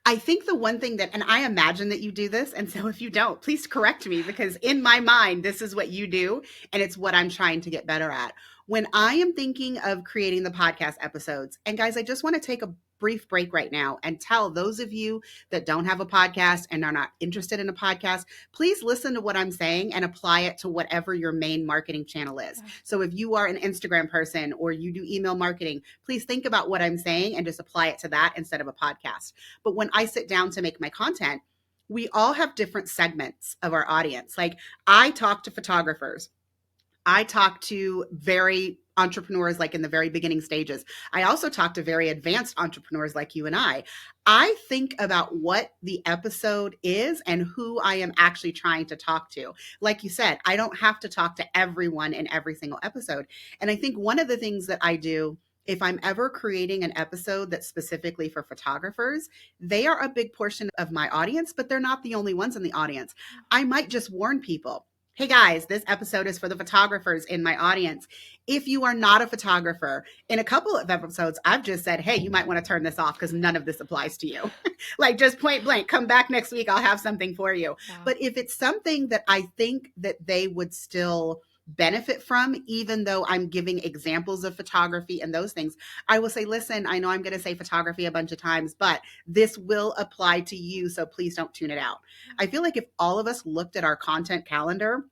I think the one thing that, and I imagine that you do this, and so if you don't, please correct me, because in my mind, this is what you do, and it's what I'm trying to get better at. When I am thinking of creating the podcast episodes, and guys, I just want to take a brief break right now and tell those of you that don't have a podcast and are not interested in a podcast, please listen to what I'm saying and apply it to whatever your main marketing channel is. Yeah. So if you are an Instagram person or you do email marketing, please think about what I'm saying and just apply it to that instead of a podcast. But when I sit down to make my content, we all have different segments of our audience. Like I talk to photographers, I talk to very entrepreneurs like in the very beginning stages. I also talk to very advanced entrepreneurs like you and I think about what the episode is and who I am actually trying to talk to. Like you said, I don't have to talk to everyone in every single episode. And I think one of the things that I do, if I'm ever creating an episode that's specifically for photographers, they are a big portion of my audience, but they're not the only ones in the audience. I might just warn people, hey guys, this episode is for the photographers in my audience. If you are not a photographer, in a couple of episodes, I've just said, hey, you might want to turn this off because none of this applies to you. Like just point blank, come back next week. I'll have something for you. Yeah. But if it's something that I think that they would still benefit from, even though I'm giving examples of photography and those things, I will say, listen, I know I'm going to say photography a bunch of times, but this will apply to you. So please don't tune it out. I feel like if all of us looked at our content calendar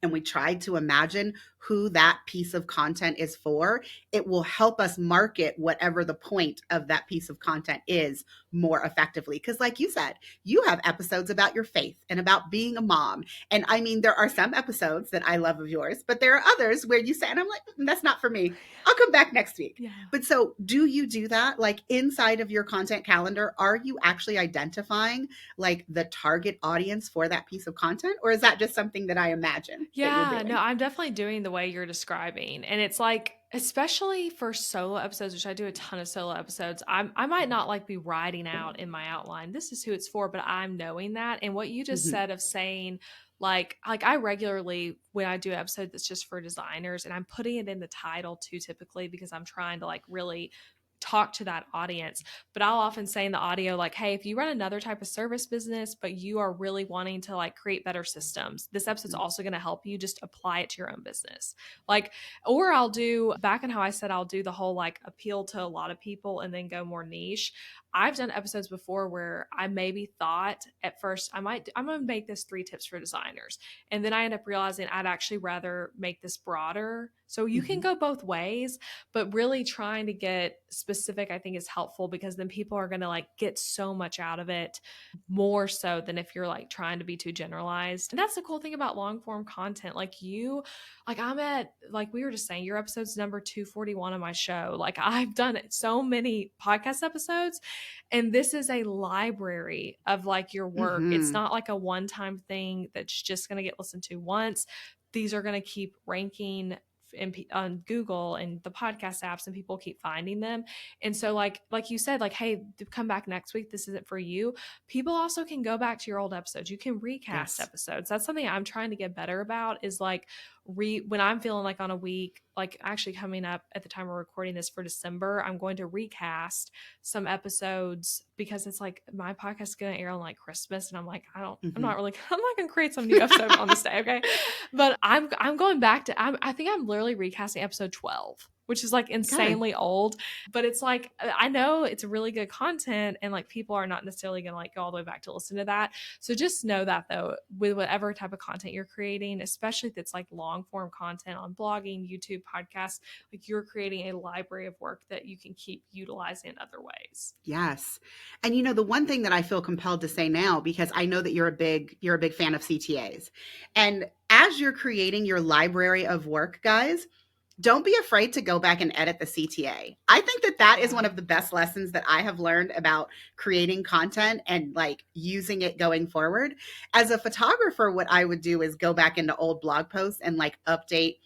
and we tried to imagine who that piece of content is for, it will help us market whatever the point of that piece of content is more effectively. Because like you said, you have episodes about your faith and about being a mom. And I mean, there are some episodes that I love of yours, but there are others where you say, and I'm like, that's not for me. I'll come back next week. Yeah. But so do you do that? Like inside of your content calendar, are you actually identifying like the target audience for that piece of content? Or is that just something that I imagine that you're Yeah, doing? no, I'm definitely doing the way you're describing. And it's like, especially for solo episodes, which I do a ton of solo episodes, I might not like be writing out in my outline, this is who it's for, but I'm knowing that. And what you just Mhm. said of saying, like I regularly when I do an episode that's just for designers, and I'm putting it in the title too, typically because I'm trying to like really talk to that audience. But I'll often say in the audio, like, hey, if you run another type of service business, but you are really wanting to like create better systems, this episode's also going to help you just apply it to your own business. Like, or I'll do back in how I said I'll do the whole like appeal to a lot of people and then go more niche. I've done episodes before where I maybe thought at first I'm going to make this 3 tips for designers. And then I end up realizing I'd actually rather make this broader. So you can Mhm. go both ways, but really trying to get specific, I think is helpful because then people are going to like get so much out of it more so than if you're like trying to be too generalized. And that's the cool thing about long form content. Like I'm at, like we were just saying, your episode's number 241 of my show. Like I've done so many podcast episodes, and this is a library of like your work. It's Mhm. not like a one time thing that's just going to get listened to once. These are going to keep ranking on Google and the podcast apps, and people keep finding them. And so like you said, like, hey, come back next week, this isn't for you. People also can go back to your old episodes. You can recast Yes. episodes. That's something I'm trying to get better about, is like when I'm feeling like on a week, like actually coming up at the time we're recording this for December, I'm going to recast some episodes because it's like my podcast is going to air on like Christmas, and I'm like, I'm not Mhm. really, I'm not going to create some new episode on this day. Okay. But I'm going back to, I think I'm literally recasting episode 12, which is like Okay. insanely old. But it's like, I know it's really good content, and like people are not necessarily going to like go all the way back to listen to that. So just know that though, with whatever type of content you're creating, especially if it's like long form content on blogging, YouTube, podcasts, like you're creating a library of work that you can keep utilizing in other ways. Yes. And you know, the one thing that I feel compelled to say now, because I know that you're a big fan of CTAs. And as you're creating your library of work, guys, don't be afraid to go back and edit the CTA. I think that that is Yeah. one of the best lessons that I have learned about creating content and like using it going forward. As a photographer, what I would do is go back into old blog posts and like update,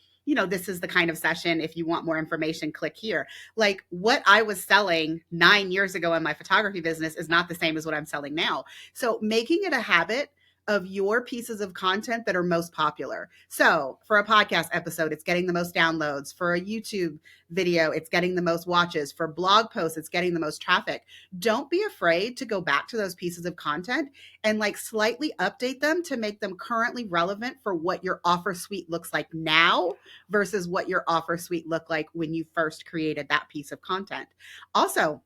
this is the kind of session. If you want more information, click here. Like what I was selling 9 years ago in my photography business is not the same as what I'm selling now. So making it a habit of your pieces of content that are most popular. So, for a podcast episode, it's getting the most downloads. For a YouTube video, it's getting the most watches. For blog posts, it's getting the most traffic. Don't be afraid to go back to those pieces of content and like slightly update them to make them currently relevant for what your offer suite looks like now versus what your offer suite looked like when you first created that piece of content. Also,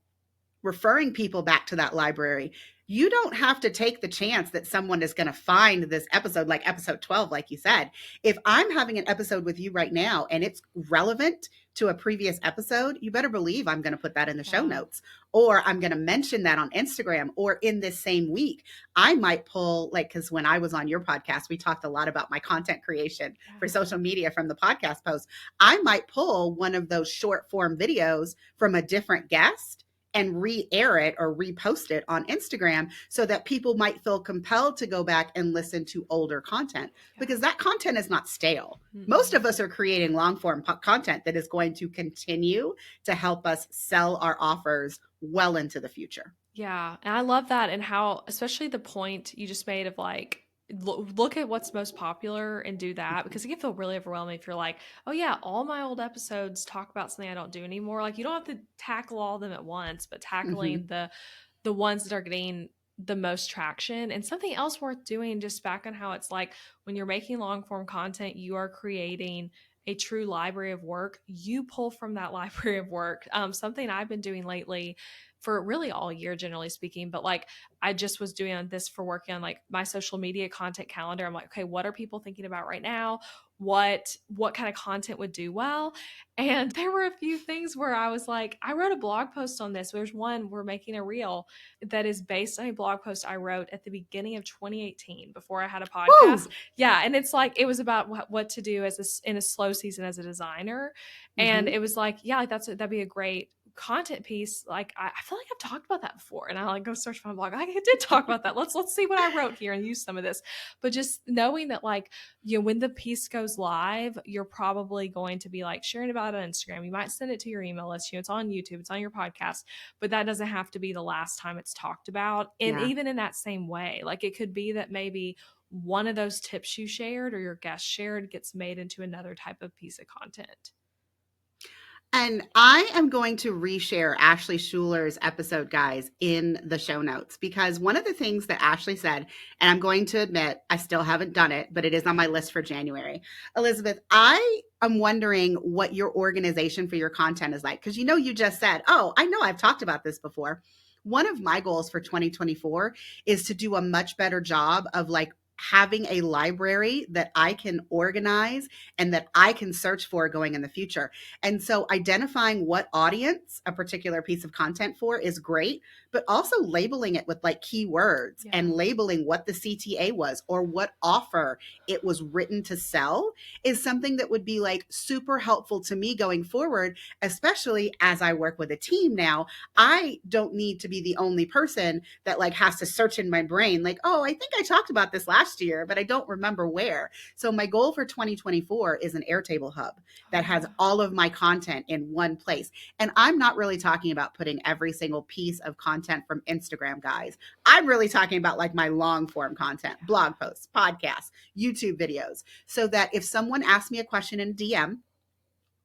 referring people back to that library. You don't have to take the chance that someone is going to find this episode, like episode 12, like you said. If I'm having an episode with you right now and it's relevant to a previous episode, you better believe I'm going to put that in the show Yeah. notes, or I'm going to mention that on Instagram, or in this same week, I might pull, like, because when I was on your podcast, we talked a lot about my content creation for Yeah. social media from the podcast post. I might pull one of those short form videos from a different guest and re-air it or repost it on Instagram so that people might feel compelled to go back and listen to older content, Yeah. because that content is not stale. Most Mm-mm. of us are creating long form content that is going to continue to help us sell our offers well into the future. Yeah, and I love that, and how, especially the point you just made of like, look at what's most popular and do that, because it can feel really overwhelming if you're like, oh yeah, all my old episodes talk about something I don't do anymore. Like, you don't have to tackle all of them at once, but Mm-hmm. tackling the ones that are getting the most traction. And something else worth doing, just back on how it's like when you're making long form content, you are creating a true library of work. You pull from that library of work. Something I've been doing lately for really all year, generally speaking, but like I just was doing on this for working on like my social media content calendar. I'm like, okay, what are people thinking about right now? What kind of content would do well? And there were a few things where I was like, I wrote a blog post on this. There's one, we're making a reel that is based on a blog post I wrote at the beginning of 2018 before I had a podcast. Woo! Yeah, and it's like it was about what to do as in a slow season as a designer, and Mm-hmm. it was like, yeah, like that'd be a great content piece. Like I feel like I've talked about that before, and I like go search my blog. I did talk about that. Let's see what I wrote here and use some of this. But just knowing that, like, you know, when the piece goes live, you're probably going to be like sharing about it on Instagram. You might send it to your email list. You know, it's on YouTube, it's on your podcast, but that doesn't have to be the last time it's talked about. And Yeah. even in that same way, like it could be that maybe one of those tips you shared or your guest shared gets made into another type of piece of content. And I am going to reshare Ashley Schuler's episode, guys, in the show notes, because one of the things that Ashley said, and I'm going to admit I still haven't done it, but it is on my list for January. Elizabeth, I am wondering what your organization for your content is like, because you just said, oh, I know I've talked about this before. One of my goals for 2024 is to do a much better job of like having a library that I can organize and that I can search for going in the future. And so identifying what audience a particular piece of content for is great, but also labeling it with like keywords and Yeah. labeling what the CTA was or what offer it was written to sell is something that would be like super helpful to me going forward, especially as I work with a team now. I don't need to be the only person that like has to search in my brain like, oh, I think I talked about this last year, but I don't remember where. So my goal for 2024 is an Airtable hub Oh that has yeah. all of my content in one place. And I'm not really talking about putting every single piece of content from Instagram, guys. I'm really talking about like my long form content, Yeah. blog posts, podcasts, YouTube videos, so that if someone asks me a question in DM,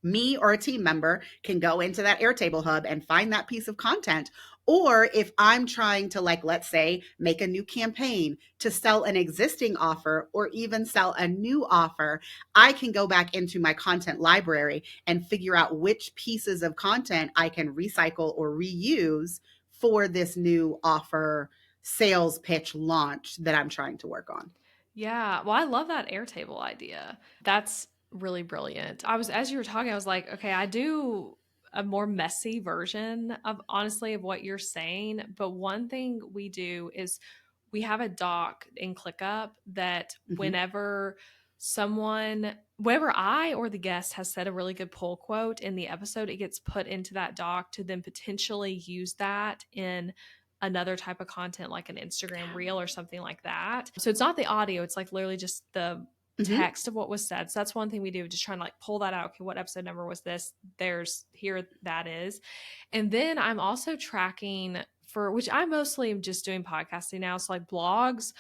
me or a team member can go into that Airtable hub and find that piece of content. Or if I'm trying to, like, let's say, make a new campaign to sell an existing offer or even sell a new offer, I can go back into my content library and figure out which pieces of content I can recycle or reuse for this new offer sales pitch launch that I'm trying to work on. Yeah. Well, I love that Airtable idea. That's really brilliant. I was, as you were talking, I was like, okay, I do a more messy version of honestly of what you're saying. But one thing we do is we have a doc in ClickUp that Mm-hmm. whenever I or the guest has said a really good pull quote in the episode, it gets put into that doc to then potentially use that in another type of content like an Instagram reel or something like that. So it's not the audio, it's like literally just the Mm-hmm. text of what was said. So that's one thing we do, just trying to like pull that out. Okay, what episode number was this? There's here that is. And then I'm also tracking for which I mostly am just doing podcasting now. So like blogs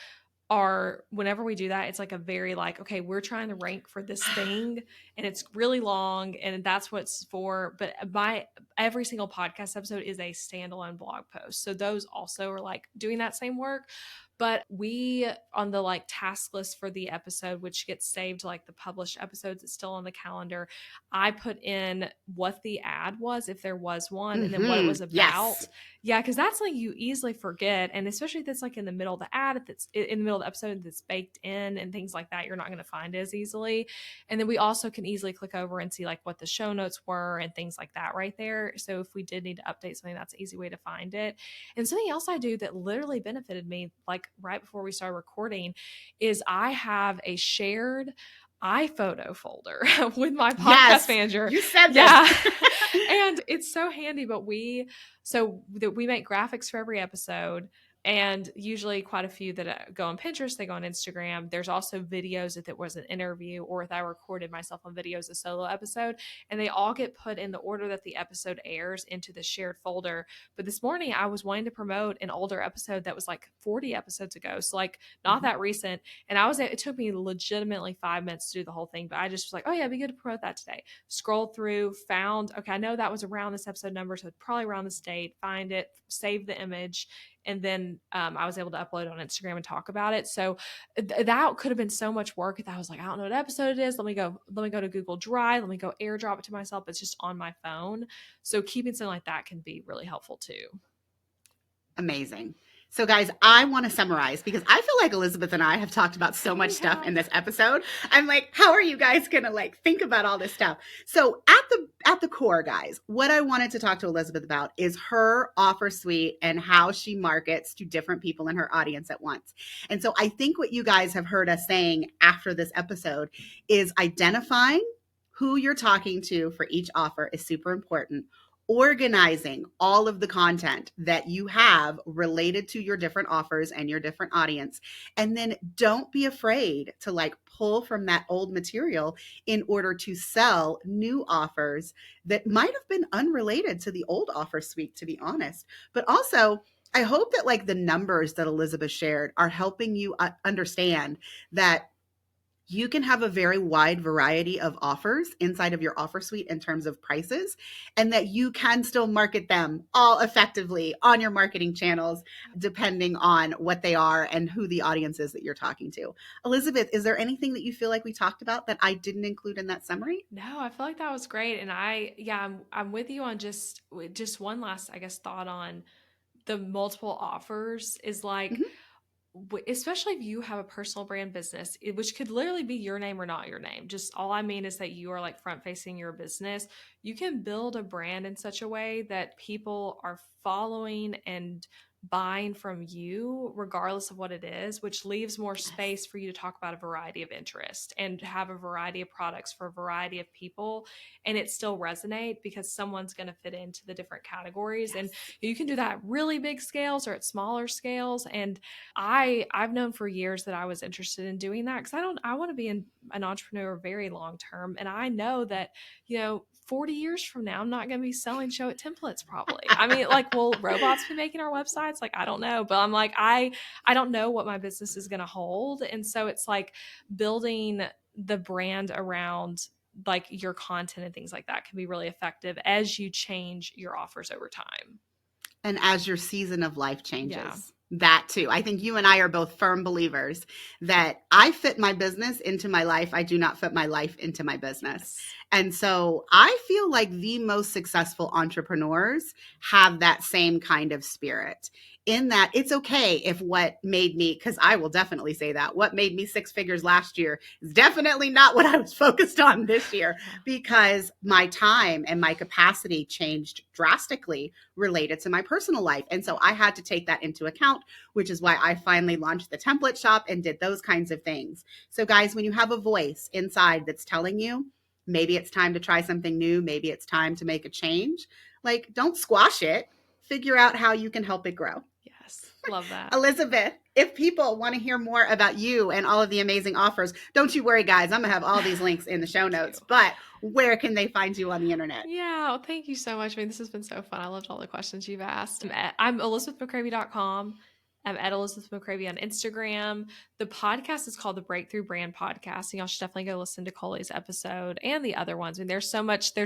are whenever we do that, it's like a very like, okay, we're trying to rank for this thing and it's really long and that's what it's for. But my every single podcast episode is a standalone blog post. So those also are like doing that same work. But we, on the like task list for the episode, which gets saved to like the published episodes, it's still on the calendar. I put in what the ad was, if there was one, and then what it was Yes. about. Yeah, because that's like you easily forget. And especially if it's like in the middle of the ad, if it's in the middle of the episode that's baked in and things like that, you're not going to find it as easily. And then we also can easily click over and see like what the show notes were and things like that right there. So if we did need to update something, that's an easy way to find it. And something else I do that literally benefited me, like right before we started recording, is I have a shared iPhoto folder with my podcast Yes. manager. You said Yeah. this. And it's so handy, but we make graphics for every episode, and usually quite a few that go on Pinterest, they go on Instagram. There's also videos if it was an interview or if I recorded myself on video as a solo episode, and they all get put in the order that the episode airs into the shared folder. But this morning I was wanting to promote an older episode that was like 40 episodes ago, so like not that recent, and it took me legitimately 5 minutes to do the whole thing, but I just was like, oh yeah, it'd be good to promote that today. Scrolled through, found, okay, I know that was around this episode number, so probably around this date, find it, save the image, and then I was able to upload it on Instagram and talk about it. So that could have been so much work if I was like, I don't know what episode it is. Let me go to Google Drive. Let me go airdrop it to myself. It's just on my phone. So keeping something like that can be really helpful too. Amazing. So, guys, I want to summarize because I feel like Elizabeth and I have talked about so much stuff in this episode. I'm like, how are you guys gonna like think about all this stuff? So, at the core, guys, what I wanted to talk to Elizabeth about is her offer suite and how she markets to different people in her audience at once. And so, I think what you guys have heard us saying after this episode is identifying who you're talking to for each offer is super important. Organizing all of the content that you have related to your different offers and your different audience. And then don't be afraid to like pull from that old material in order to sell new offers that might have been unrelated to the old offer suite, to be honest. But also, I hope that like the numbers that Elizabeth shared are helping you understand that you can have a very wide variety of offers inside of your offer suite in terms of prices, and that you can still market them all effectively on your marketing channels, depending on what they are and who the audience is that you're talking to. Elizabeth, is there anything that you feel like we talked about that I didn't include in that summary? No, I feel like that was great. And I'm with you on just one last, I guess, thought on the multiple offers is like, Mm-hmm. especially if you have a personal brand business, which could literally be your name or not your name. Just all I mean is that you are like front facing your business. You can build a brand in such a way that people are following and buying from you regardless of what it is, which leaves more Yes. space for you to talk about a variety of interest and have a variety of products for a variety of people, and it still resonate because someone's going to fit into the different categories. And Yes. you can do that at really big scales or at smaller scales. And I've known for years that I was interested in doing that because I want to be an entrepreneur very long term, and I know that 40 years from now I'm not going to be selling show it templates probably. I mean, like, will robots be making our websites? Like, I don't know, but I'm like, I don't know what my business is going to hold, and so it's like building the brand around like your content and things like that can be really effective as you change your offers over time. And as your season of life Yeah. changes. That too. I think you and I are both firm believers that I fit my business into my life. I do not fit my life into my business. Yes. And so I feel like the most successful entrepreneurs have that same kind of spirit, in that it's okay if what made me, because I will definitely say that what made me six figures last year is definitely not what I was focused on this year, because my time and my capacity changed drastically related to my personal life. And so I had to take that into account, which is why I finally launched the template shop and did those kinds of things. So, guys, when you have a voice inside that's telling you maybe it's time to try something new, maybe it's time to make a change, like don't squash it. Figure out how you can help it grow. Yes. Love that. Elizabeth, if people want to hear more about you and all of the amazing offers, don't you worry, guys. I'm going to have all these links in the show notes. But where can they find you on the internet? Yeah, well, thank you so much. I mean, this has been so fun. I loved all the questions you've asked. I'm ElizabethMcCravy.com. at Elizabeth McCravy on Instagram. The podcast is called the Breakthrough Brand Podcast, and y'all should definitely go listen to Coley's episode and the other ones. I mean, there's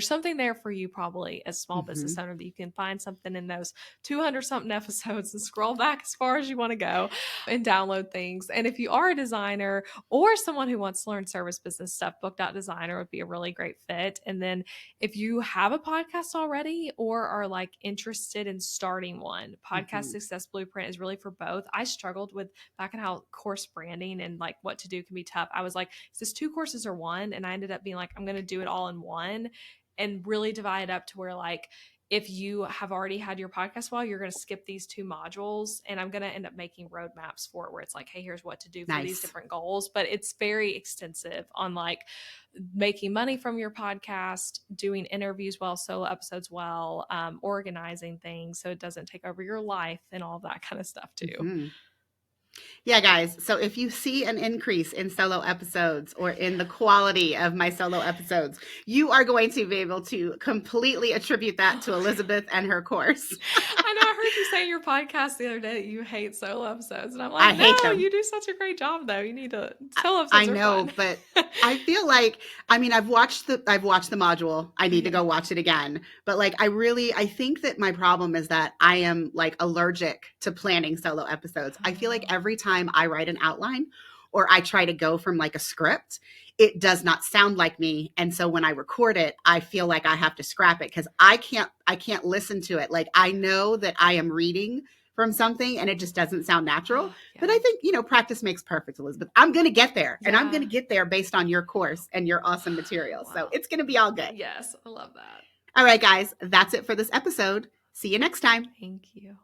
something there for you probably as a small business owner, that you can find something in those 200 something episodes and scroll back as far as you want to go and download things. And if you are a designer or someone who wants to learn service business stuff, Book.Designer would be a really great fit. And then if you have a podcast already or are like interested in starting one, Podcast Success Blueprint is really for both. I struggled with back in how course branding and like what to do can be tough. I was like, is this 2 courses or one? And I ended up being like, I'm going to do it all in one and really divide it up to where like, if you have already had your podcast while, you're going to skip these 2 modules, and I'm going to end up making roadmaps for it where it's like, hey, here's what to do for these different goals. But it's very extensive on like making money from your podcast, doing interviews well, solo episodes well, organizing things so it doesn't take over your life and all that kind of stuff too. Yeah, guys. So if you see an increase in solo episodes or in the quality of my solo episodes, you are going to be able to completely attribute that to Elizabeth and her course. I know. I heard you say in your podcast the other day that you hate solo episodes, and I'm I like, hate no, them. you do such a great job though. You need to solo I episodes are know, fun. but I feel like, I mean, I've watched the module. I need to Yeah. go watch it again. But like I think that my problem is that I am like allergic to planning solo episodes. I feel like every time I write an outline or I try to go from like a script, it does not sound like me. And so when I record it, I feel like I have to scrap it because I can't listen to it. Like I know that I am reading from something and it just doesn't sound natural. Oh, yeah. But I think, practice makes perfect, Elizabeth. I'm going to get there, and I'm going to Yeah. get there based on your course and your awesome material. So Wow. it's going to be all good. Yes, I love that. All right, guys, that's it for this episode. See you next time. Thank you.